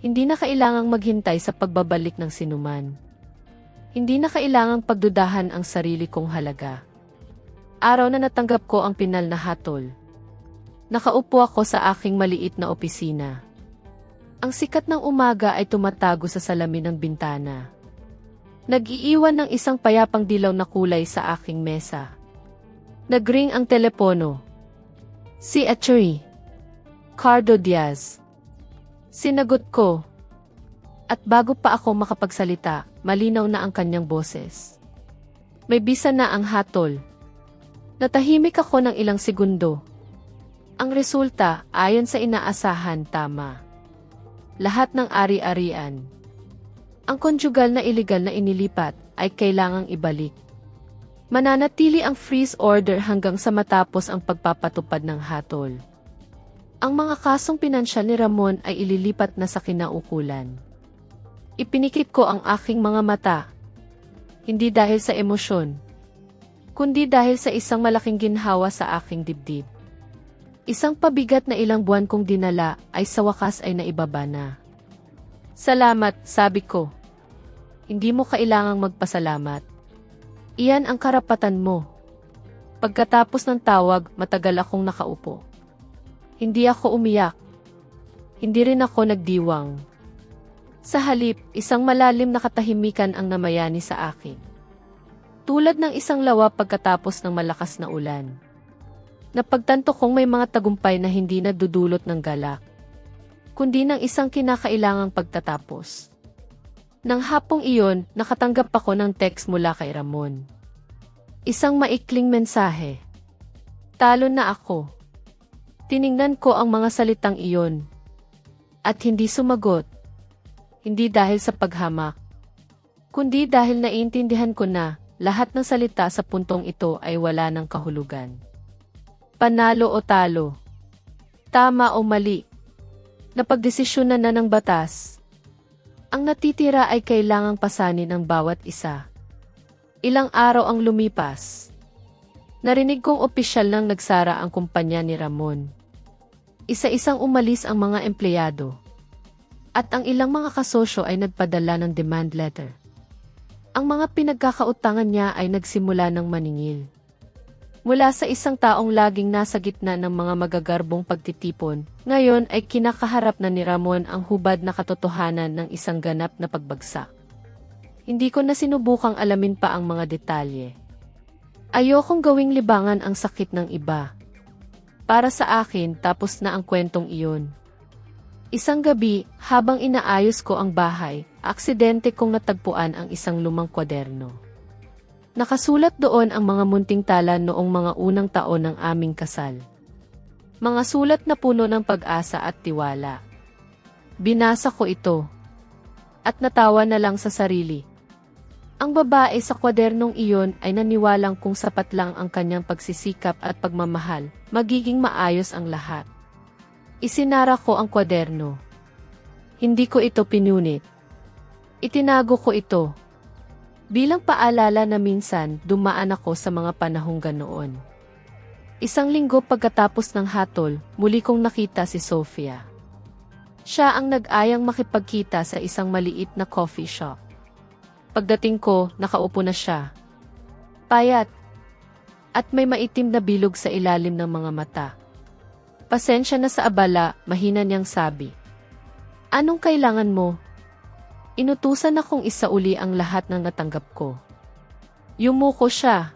Hindi na kailangang maghintay sa pagbabalik ng sinuman. Hindi na kailangang pagdudahan ang sarili kong halaga. Araw na natanggap ko ang pinal na hatol. Nakaupo ako sa aking maliit na opisina. Ang sikat ng umaga ay tumatago sa salamin ng bintana. Nag-iiwan ng isang payapang dilaw na kulay sa aking mesa. Nagring ang telepono. Si Atty. Cardo Diaz. Sinagot ko. At bago pa ako makapagsalita, malinaw na ang kanyang boses. May bisa na ang hatol. Natahimik ako ng ilang segundo. Ang resulta, ayon sa inaasahan, tama. Lahat ng ari-arian. Ang konjugal na iligal na inilipat ay kailangang ibalik. Mananatili ang freeze order hanggang sa matapos ang pagpapatupad ng hatol. Ang mga kasong pinansyal ni Ramon ay ililipat na sa kinaukulan. Ipinikit ko ang aking mga mata. Hindi dahil sa emosyon, kundi dahil sa isang malaking ginhawa sa aking dibdib. Isang pabigat na ilang buwan kong dinala ay sa wakas ay naibaba na. Salamat, sabi ko. Hindi mo kailangang magpasalamat. Iyan ang karapatan mo. Pagkatapos ng tawag, matagal akong nakaupo. Hindi ako umiyak. Hindi rin ako nagdiwang. Sa halip, isang malalim na katahimikan ang namayani sa akin. Tulad ng isang lawa pagkatapos ng malakas na ulan. Napagtanto kong may mga tagumpay na hindi nadudulot ng galak, kundi ng isang kinakailangang pagtatapos. Nang hapong iyon, nakatanggap ako ng text mula kay Ramon. Isang maikling mensahe. Talo na ako. Tiningnan ko ang mga salitang iyon. At hindi sumagot. Hindi dahil sa paghamak, kundi dahil naiintindihan ko na lahat ng salita sa puntong ito ay wala ng kahulugan. Panalo o talo. Tama o mali. Napagdesisyonan na ng batas. Ang natitira ay kailangang pasanin ng bawat isa. Ilang araw ang lumipas. Narinig kong opisyal nang nagsara ang kumpanya ni Ramon. Isa-isang umalis ang mga empleyado. At ang ilang mga kasosyo ay nagpadala ng demand letter. Ang mga pinagkakautangan niya ay nagsimula ng maningil. Mula sa isang taong laging nasa gitna ng mga magagarbong pagtitipon, ngayon ay kinakaharap na ni Ramon ang hubad na katotohanan ng isang ganap na pagbagsak. Hindi ko na sinubukang alamin pa ang mga detalye. Ayokong gawing libangan ang sakit ng iba. Para sa akin, tapos na ang kwentong iyon. Isang gabi, habang inaayos ko ang bahay, aksidente kong natagpuan ang isang lumang kwaderno. Nakasulat doon ang mga munting tala noong mga unang taon ng aming kasal. Mga sulat na puno ng pag-asa at tiwala. Binasa ko ito. At natawa na lang sa sarili. Ang babae sa kwadernong iyon ay naniwalang kung sapat lang ang kanyang pagsisikap at pagmamahal, magiging maayos ang lahat. Isinara ko ang kwaderno. Hindi ko ito pinunit. Itinago ko ito. Bilang paalala na minsan, dumaan ako sa mga panahong ganoon. Isang linggo pagkatapos ng hatol, muli kong nakita si Sofia. Siya ang nag-ayang makipagkita sa isang maliit na coffee shop. Pagdating ko, nakaupo na siya. Payat. At may maitim na bilog sa ilalim ng mga mata. Pasensya na sa abala, mahina niyang sabi. Anong kailangan mo? Inutusan akong isauli ang lahat ng natanggap ko. Yumuko siya.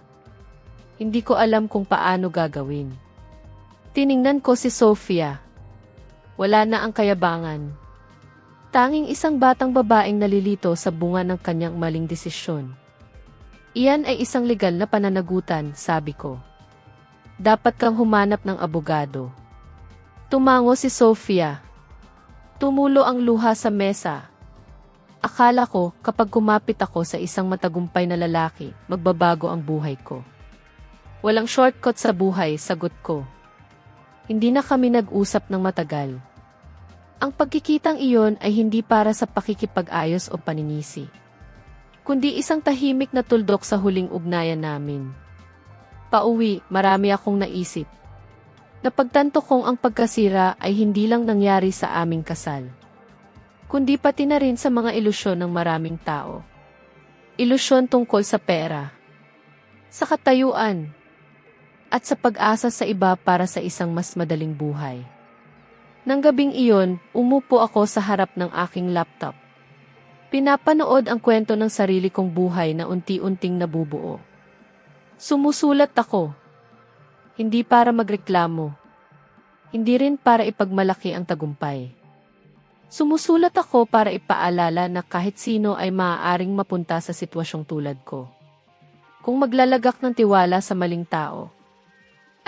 Hindi ko alam kung paano gagawin. Tiningnan ko si Sofia. Wala na ang kayabangan. Tanging isang batang babaeng nalilito sa bunga ng kanyang maling desisyon. Iyan ay isang legal na pananagutan, sabi ko. Dapat kang humanap ng abogado. Tumango si Sofia. Tumulo ang luha sa mesa. Akala ko, kapag kumapit ako sa isang matagumpay na lalaki, magbabago ang buhay ko. Walang shortcut sa buhay, sagot ko. Hindi na kami nag-usap ng matagal. Ang pagkikitang iyon ay hindi para sa pakikipag-ayos o paninisi, kundi isang tahimik na tuldok sa huling ugnayan namin. Pauwi, marami akong naisip. Napagtanto kong ang pagkasira ay hindi lang nangyari sa aming kasal, kundi pati na rin sa mga ilusyon ng maraming tao. Ilusyon tungkol sa pera, sa katayuan, at sa pag-asa sa iba para sa isang mas madaling buhay. Nang gabing iyon, umupo ako sa harap ng aking laptop. Pinapanood ang kwento ng sarili kong buhay na unti-unting nabubuo. Sumusulat ako. Hindi para magreklamo. Hindi rin para ipagmalaki ang tagumpay. Sumusulat ako para ipaalala na kahit sino ay maaaring mapunta sa sitwasyong tulad ko. Kung maglalagak ng tiwala sa maling tao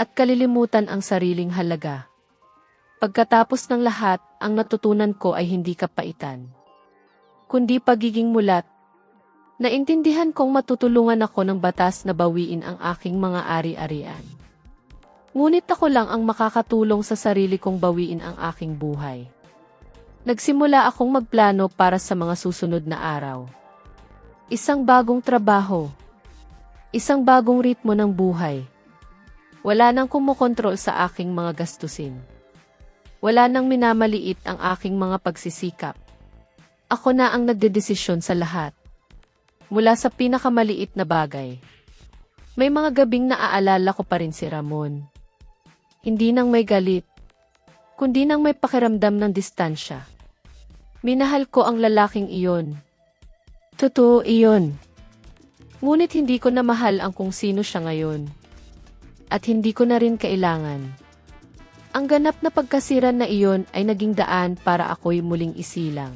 at kalilimutan ang sariling halaga. Pagkatapos ng lahat, ang natutunan ko ay hindi kapaitan, kundi pagiging mulat. Naintindihan kong matutulungan ako ng batas na bawiin ang aking mga ari-arian. Ngunit ako lang ang makakatulong sa sarili kong bawiin ang aking buhay. Nagsimula akong magplano para sa mga susunod na araw. Isang bagong trabaho. Isang bagong ritmo ng buhay. Wala nang kumokontrol sa aking mga gastusin. Wala nang minamaliit ang aking mga pagsisikap. Ako na ang nagdedesisyon sa lahat. Mula sa pinakamaliit na bagay. May mga gabing naaalala ko pa rin si Ramon. Hindi nang may galit, kundi nang may pakiramdam ng distansya. Minahal ko ang lalaking iyon. Totoo iyon. Ngunit hindi ko na mahal ang kung sino siya ngayon. At hindi ko na rin kailangan. Ang ganap na pagkasiran na iyon ay naging daan para ako'y muling isilang.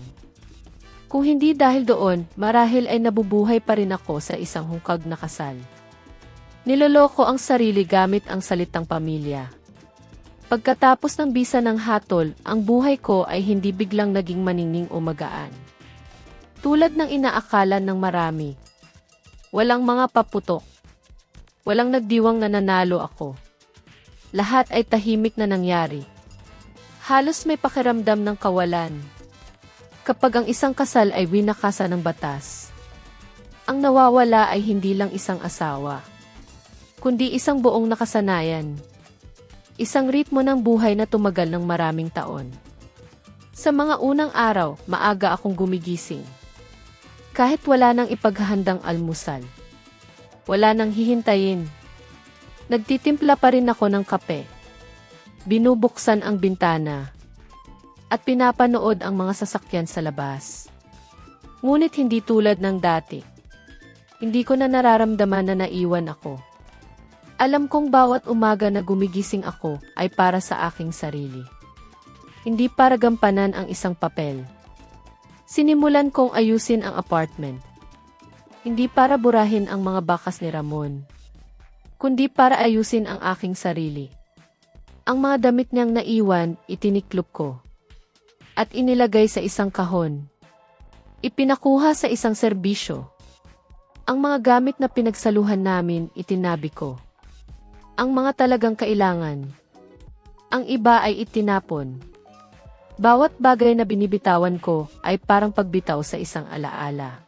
Kung hindi dahil doon, marahil ay nabubuhay pa rin ako sa isang hungkag na kasal. Niloloko ang sarili gamit ang salitang pamilya. Pagkatapos ng bisa ng hatol, ang buhay ko ay hindi biglang naging maningning o magaan. Tulad ng inaakala ng marami. Walang mga paputok. Walang nagdiwang na nanalo ako. Lahat ay tahimik na nangyari. Halos may pakiramdam ng kawalan. Kapag ang isang kasal ay winakasan ng batas, ang nawawala ay hindi lang isang asawa, kundi isang buong nakasanayan. Isang ritmo ng buhay na tumagal ng maraming taon. Sa mga unang araw, maaga akong gumigising. Kahit wala nang ipaghahandang almusal. Wala nang hihintayin. Nagtitimpla pa rin ako ng kape. Binubuksan ang bintana. At pinapanood ang mga sasakyan sa labas. Ngunit hindi tulad ng dati. Hindi ko na nararamdaman na naiwan ako. Alam kong bawat umaga na gumigising ako ay para sa aking sarili. Hindi para gampanan ang isang papel. Sinimulan kong ayusin ang apartment. Hindi para burahin ang mga bakas ni Ramon. Kundi para ayusin ang aking sarili. Ang mga damit niyang naiwan, itiniklop ko. At inilagay sa isang kahon. Ipinakuha sa isang serbisyo. Ang mga gamit na pinagsaluhan namin, itinabi ko. Ang mga talagang kailangan. Ang iba ay itinapon. Bawat bagay na binibitawan ko ay parang pagbitaw sa isang alaala.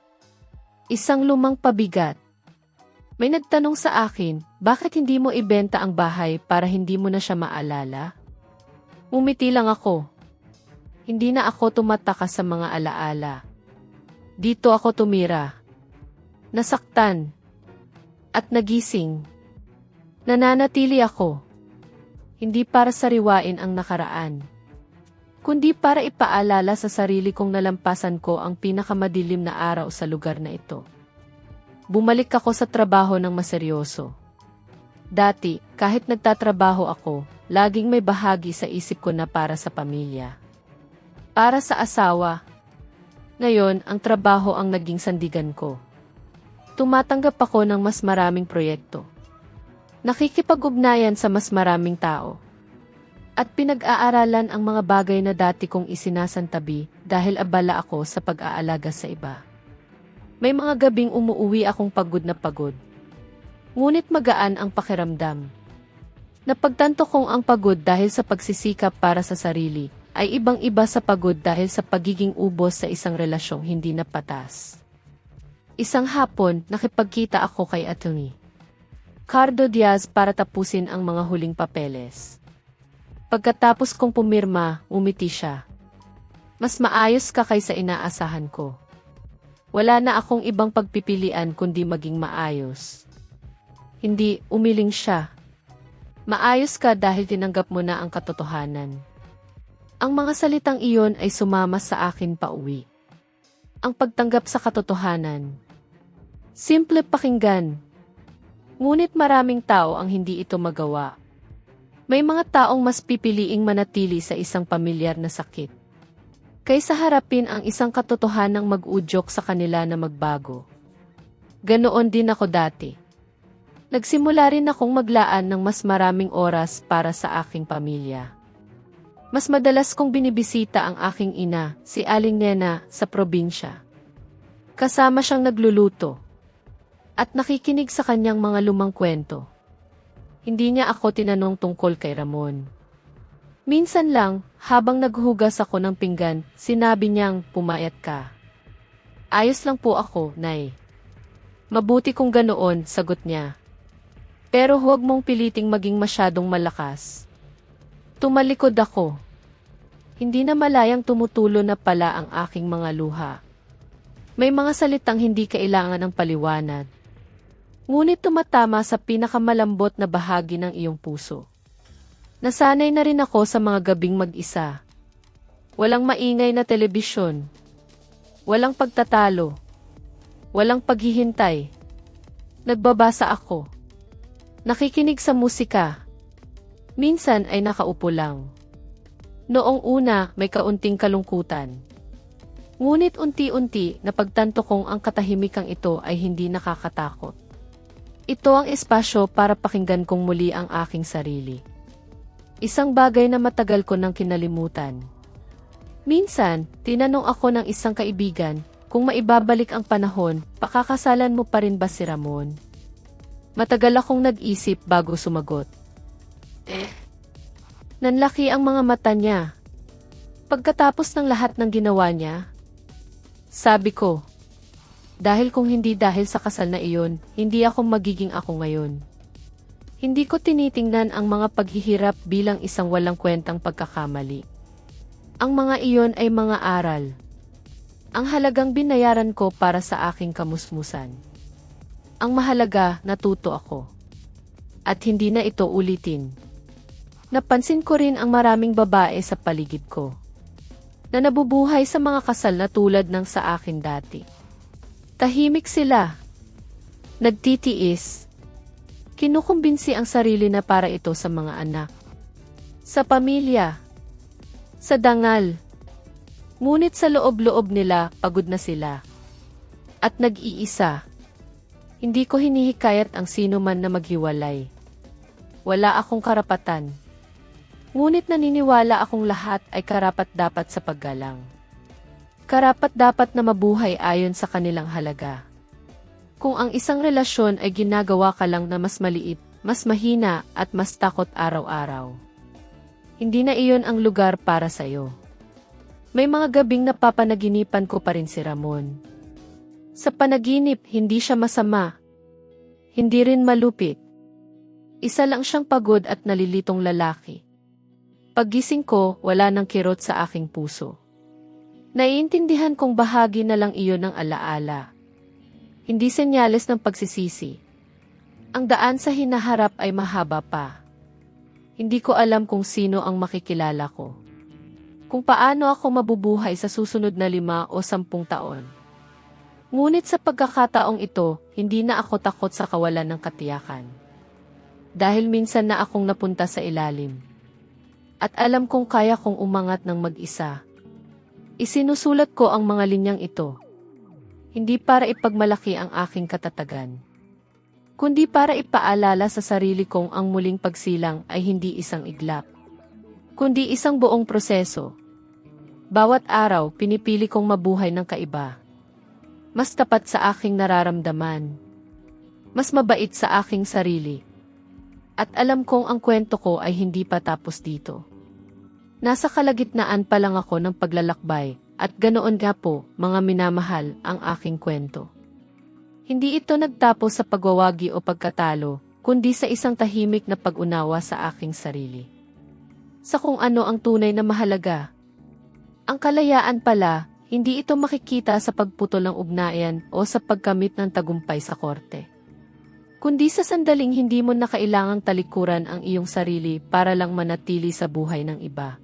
Isang lumang pabigat. May nagtanong sa akin, bakit hindi mo ibenta ang bahay para hindi mo na siya maalala? Umiti lang ako. Hindi na ako tumataka sa mga alaala. Dito ako tumira. Nasaktan. At nagising. Nananatili ako. Hindi para sariwain ang nakaraan. Kundi para ipaalala sa sarili kong nalampasan ko ang pinakamadilim na araw sa lugar na ito. Bumalik ako sa trabaho ng maseryoso. Dati, kahit nagtatrabaho ako, laging may bahagi sa isip ko na para sa pamilya. Para sa asawa. Ngayon, ang trabaho ang naging sandigan ko. Tumatanggap ako ng mas maraming proyekto. Nakikipag-ugnayan sa mas maraming tao. At pinag-aaralan ang mga bagay na dati kong isinasantabi dahil abala ako sa pag-aalaga sa iba. May mga gabing umuuwi akong pagod na pagod. Ngunit magaan ang pakiramdam. Napagtanto kong ang pagod dahil sa pagsisikap para sa sarili ay ibang-iba sa pagod dahil sa pagiging ubos sa isang relasyong hindi na patas. Isang hapon, nakipagkita ako kay Atty. Cardo Diaz para tapusin ang mga huling papeles. Pagkatapos kong pumirma, umiti siya. Mas maayos ka kaysa inaasahan ko. Wala na akong ibang pagpipilian kundi maging maayos. Hindi, umiling siya. Maayos ka dahil tinanggap mo na ang katotohanan. Ang mga salitang iyon ay sumama sa akin pauwi. Ang pagtanggap sa katotohanan. Simple pakinggan. Ngunit maraming tao ang hindi ito magawa. May mga taong mas pipiliing manatili sa isang pamilyar na sakit kaysa harapin ang isang katotohanang mag-udyok sa kanila na magbago. Ganoon din ako dati. Nagsimula rin akong maglaan ng mas maraming oras para sa aking pamilya. Mas madalas kong binibisita ang aking ina, si Aling Nena, sa probinsya. Kasama siyang nagluluto. At nakikinig sa kanyang mga lumang kwento. Hindi niya ako tinanong tungkol kay Ramon. Minsan lang, habang naghugas ako ng pinggan, sinabi niyang, pumayat ka. Ayos lang po ako, Nay. Mabuti kung ganoon, sagot niya. Pero huwag mong piliting maging masyadong malakas. Tumalikod ako. Hindi na malayang tumutulo na pala ang aking mga luha. May mga salitang hindi kailangan ng paliwanag. Ngunit tumatama sa pinakamalambot na bahagi ng iyong puso. Nasanay na rin ako sa mga gabing mag-isa. Walang maingay na telebisyon. Walang pagtatalo. Walang paghihintay. Nagbabasa ako. Nakikinig sa musika. Minsan ay nakaupo lang. Noong una, may kaunting kalungkutan. Ngunit unti-unti, napagtanto kong ang katahimikang ito ay hindi nakakatakot. Ito ang espasyo para pakinggan kong muli ang aking sarili. Isang bagay na matagal ko nang kinalimutan. Minsan, tinanong ako ng isang kaibigan, kung maibabalik ang panahon, pakakasalan mo pa rin ba si Ramon? Matagal akong nag-isip bago sumagot. Nanlaki ang mga mata niya. Pagkatapos ng lahat ng ginawa niya, sabi ko, dahil kung hindi dahil sa kasal na iyon, hindi ako magiging ako ngayon. Hindi ko tinitingnan ang mga paghihirap bilang isang walang kwentang pagkakamali. Ang mga iyon ay mga aral. Ang halagang binayaran ko para sa aking kamusmusan. Ang mahalaga, natuto ako. at hindi na ito ulitin. Napansin ko rin ang maraming babae sa paligid ko na nabubuhay sa mga kasal na tulad ng sa akin dati. Tahimik sila. Nagtitiis. Kinukumbinsi ang sarili na para ito sa mga anak, sa pamilya, sa dangal. Ngunit sa loob-loob nila, pagod na sila. At nag-iisa. Hindi ko hinihikayat ang sino man na maghiwalay. Wala akong karapatan. Ngunit naniniwala akong lahat ay karapat-dapat sa paggalang. Karapat-dapat na mabuhay ayon sa kanilang halaga. Kung ang isang relasyon ay ginagawa ka lang na mas maliit, mas mahina at mas takot araw-araw, hindi na iyon ang lugar para sa'yo. May mga gabing napapanaginipan ko pa rin si Ramon. Sa panaginip, hindi siya masama. Hindi rin malupit. Isa lang siyang pagod at nalilitong lalaki. Paggising ko, wala nang kirot sa aking puso. Naiintindihan kong bahagi na lang iyon ng alaala. Hindi senyales ng pagsisisi. Ang daan sa hinaharap ay mahaba pa. Hindi ko alam kung sino ang makikilala ko. Kung paano ako mabubuhay sa susunod na 5 o 10 taon. Ngunit sa pagkakataong ito, hindi na ako takot sa kawalan ng katiyakan. Dahil minsan na akong napunta sa ilalim. At alam kong kaya kong umangat ng mag-isa. Isinusulat ko ang mga linyang ito. Hindi para ipagmalaki ang aking katatagan, kundi para ipaalala sa sarili kong ang muling pagsilang ay hindi isang iglap, kundi isang buong proseso. Bawat araw, pinipili kong mabuhay ng kaiba. Mas tapat sa aking nararamdaman. Mas mabait sa aking sarili. At alam kong ang kwento ko ay hindi pa tapos dito. Nasa kalagitnaan pa lang ako ng paglalakbay, at ganoon nga po, mga minamahal, ang aking kwento. Hindi ito nagtapos sa pagwawagi o pagkatalo, kundi sa isang tahimik na pag-unawa sa aking sarili. Sa kung ano ang tunay na mahalaga. Ang kalayaan pala, hindi ito makikita sa pagputol ng ugnayan o sa pagkamit ng tagumpay sa korte. Kundi sa sandaling hindi mo na kailangang talikuran ang iyong sarili para lang manatili sa buhay ng iba.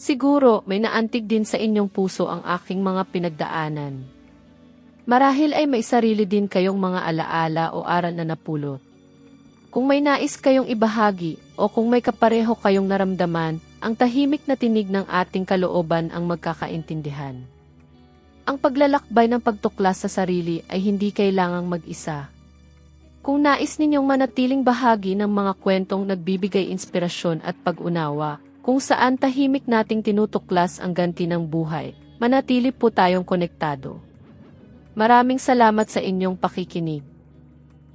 Siguro may naantig din sa inyong puso ang aking mga pinagdaanan. Marahil ay may sarili din kayong mga alaala o aral na napulot. Kung may nais kayong ibahagi o kung may kapareho kayong naramdaman, ang tahimik na tinig ng ating kalooban ang magkakaintindihan. Ang paglalakbay ng pagtuklas sa sarili ay hindi kailangang mag-isa. Kung nais ninyong manatiling bahagi ng mga kwentong nagbibigay inspirasyon at pag-unawa, kung saan tahimik nating tinutuklas ang ganti ng buhay, manatili po tayong konektado. Maraming salamat sa inyong pakikinig.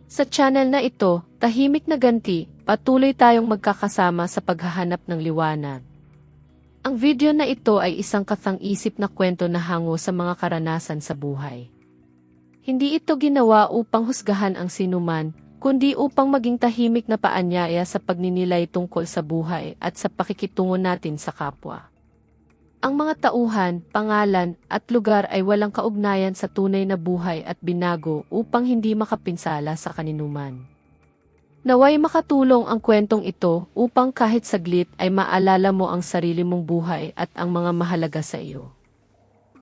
Sa channel na ito, Tahimik na Ganti, patuloy tayong magkakasama sa paghahanap ng liwanag. Ang video na ito ay isang kathang-isip na kwento na hango sa mga karanasan sa buhay. Hindi ito ginawa upang husgahan ang sinuman, kundi upang maging tahimik na paanyaya sa pagninilay tungkol sa buhay at sa pakikitungo natin sa kapwa. Ang mga tauhan, pangalan, at lugar ay walang kaugnayan sa tunay na buhay at binago upang hindi makapinsala sa kaninuman. Naway makatulong ang kwentong ito upang kahit saglit ay maalala mo ang sarili mong buhay at ang mga mahalaga sa iyo.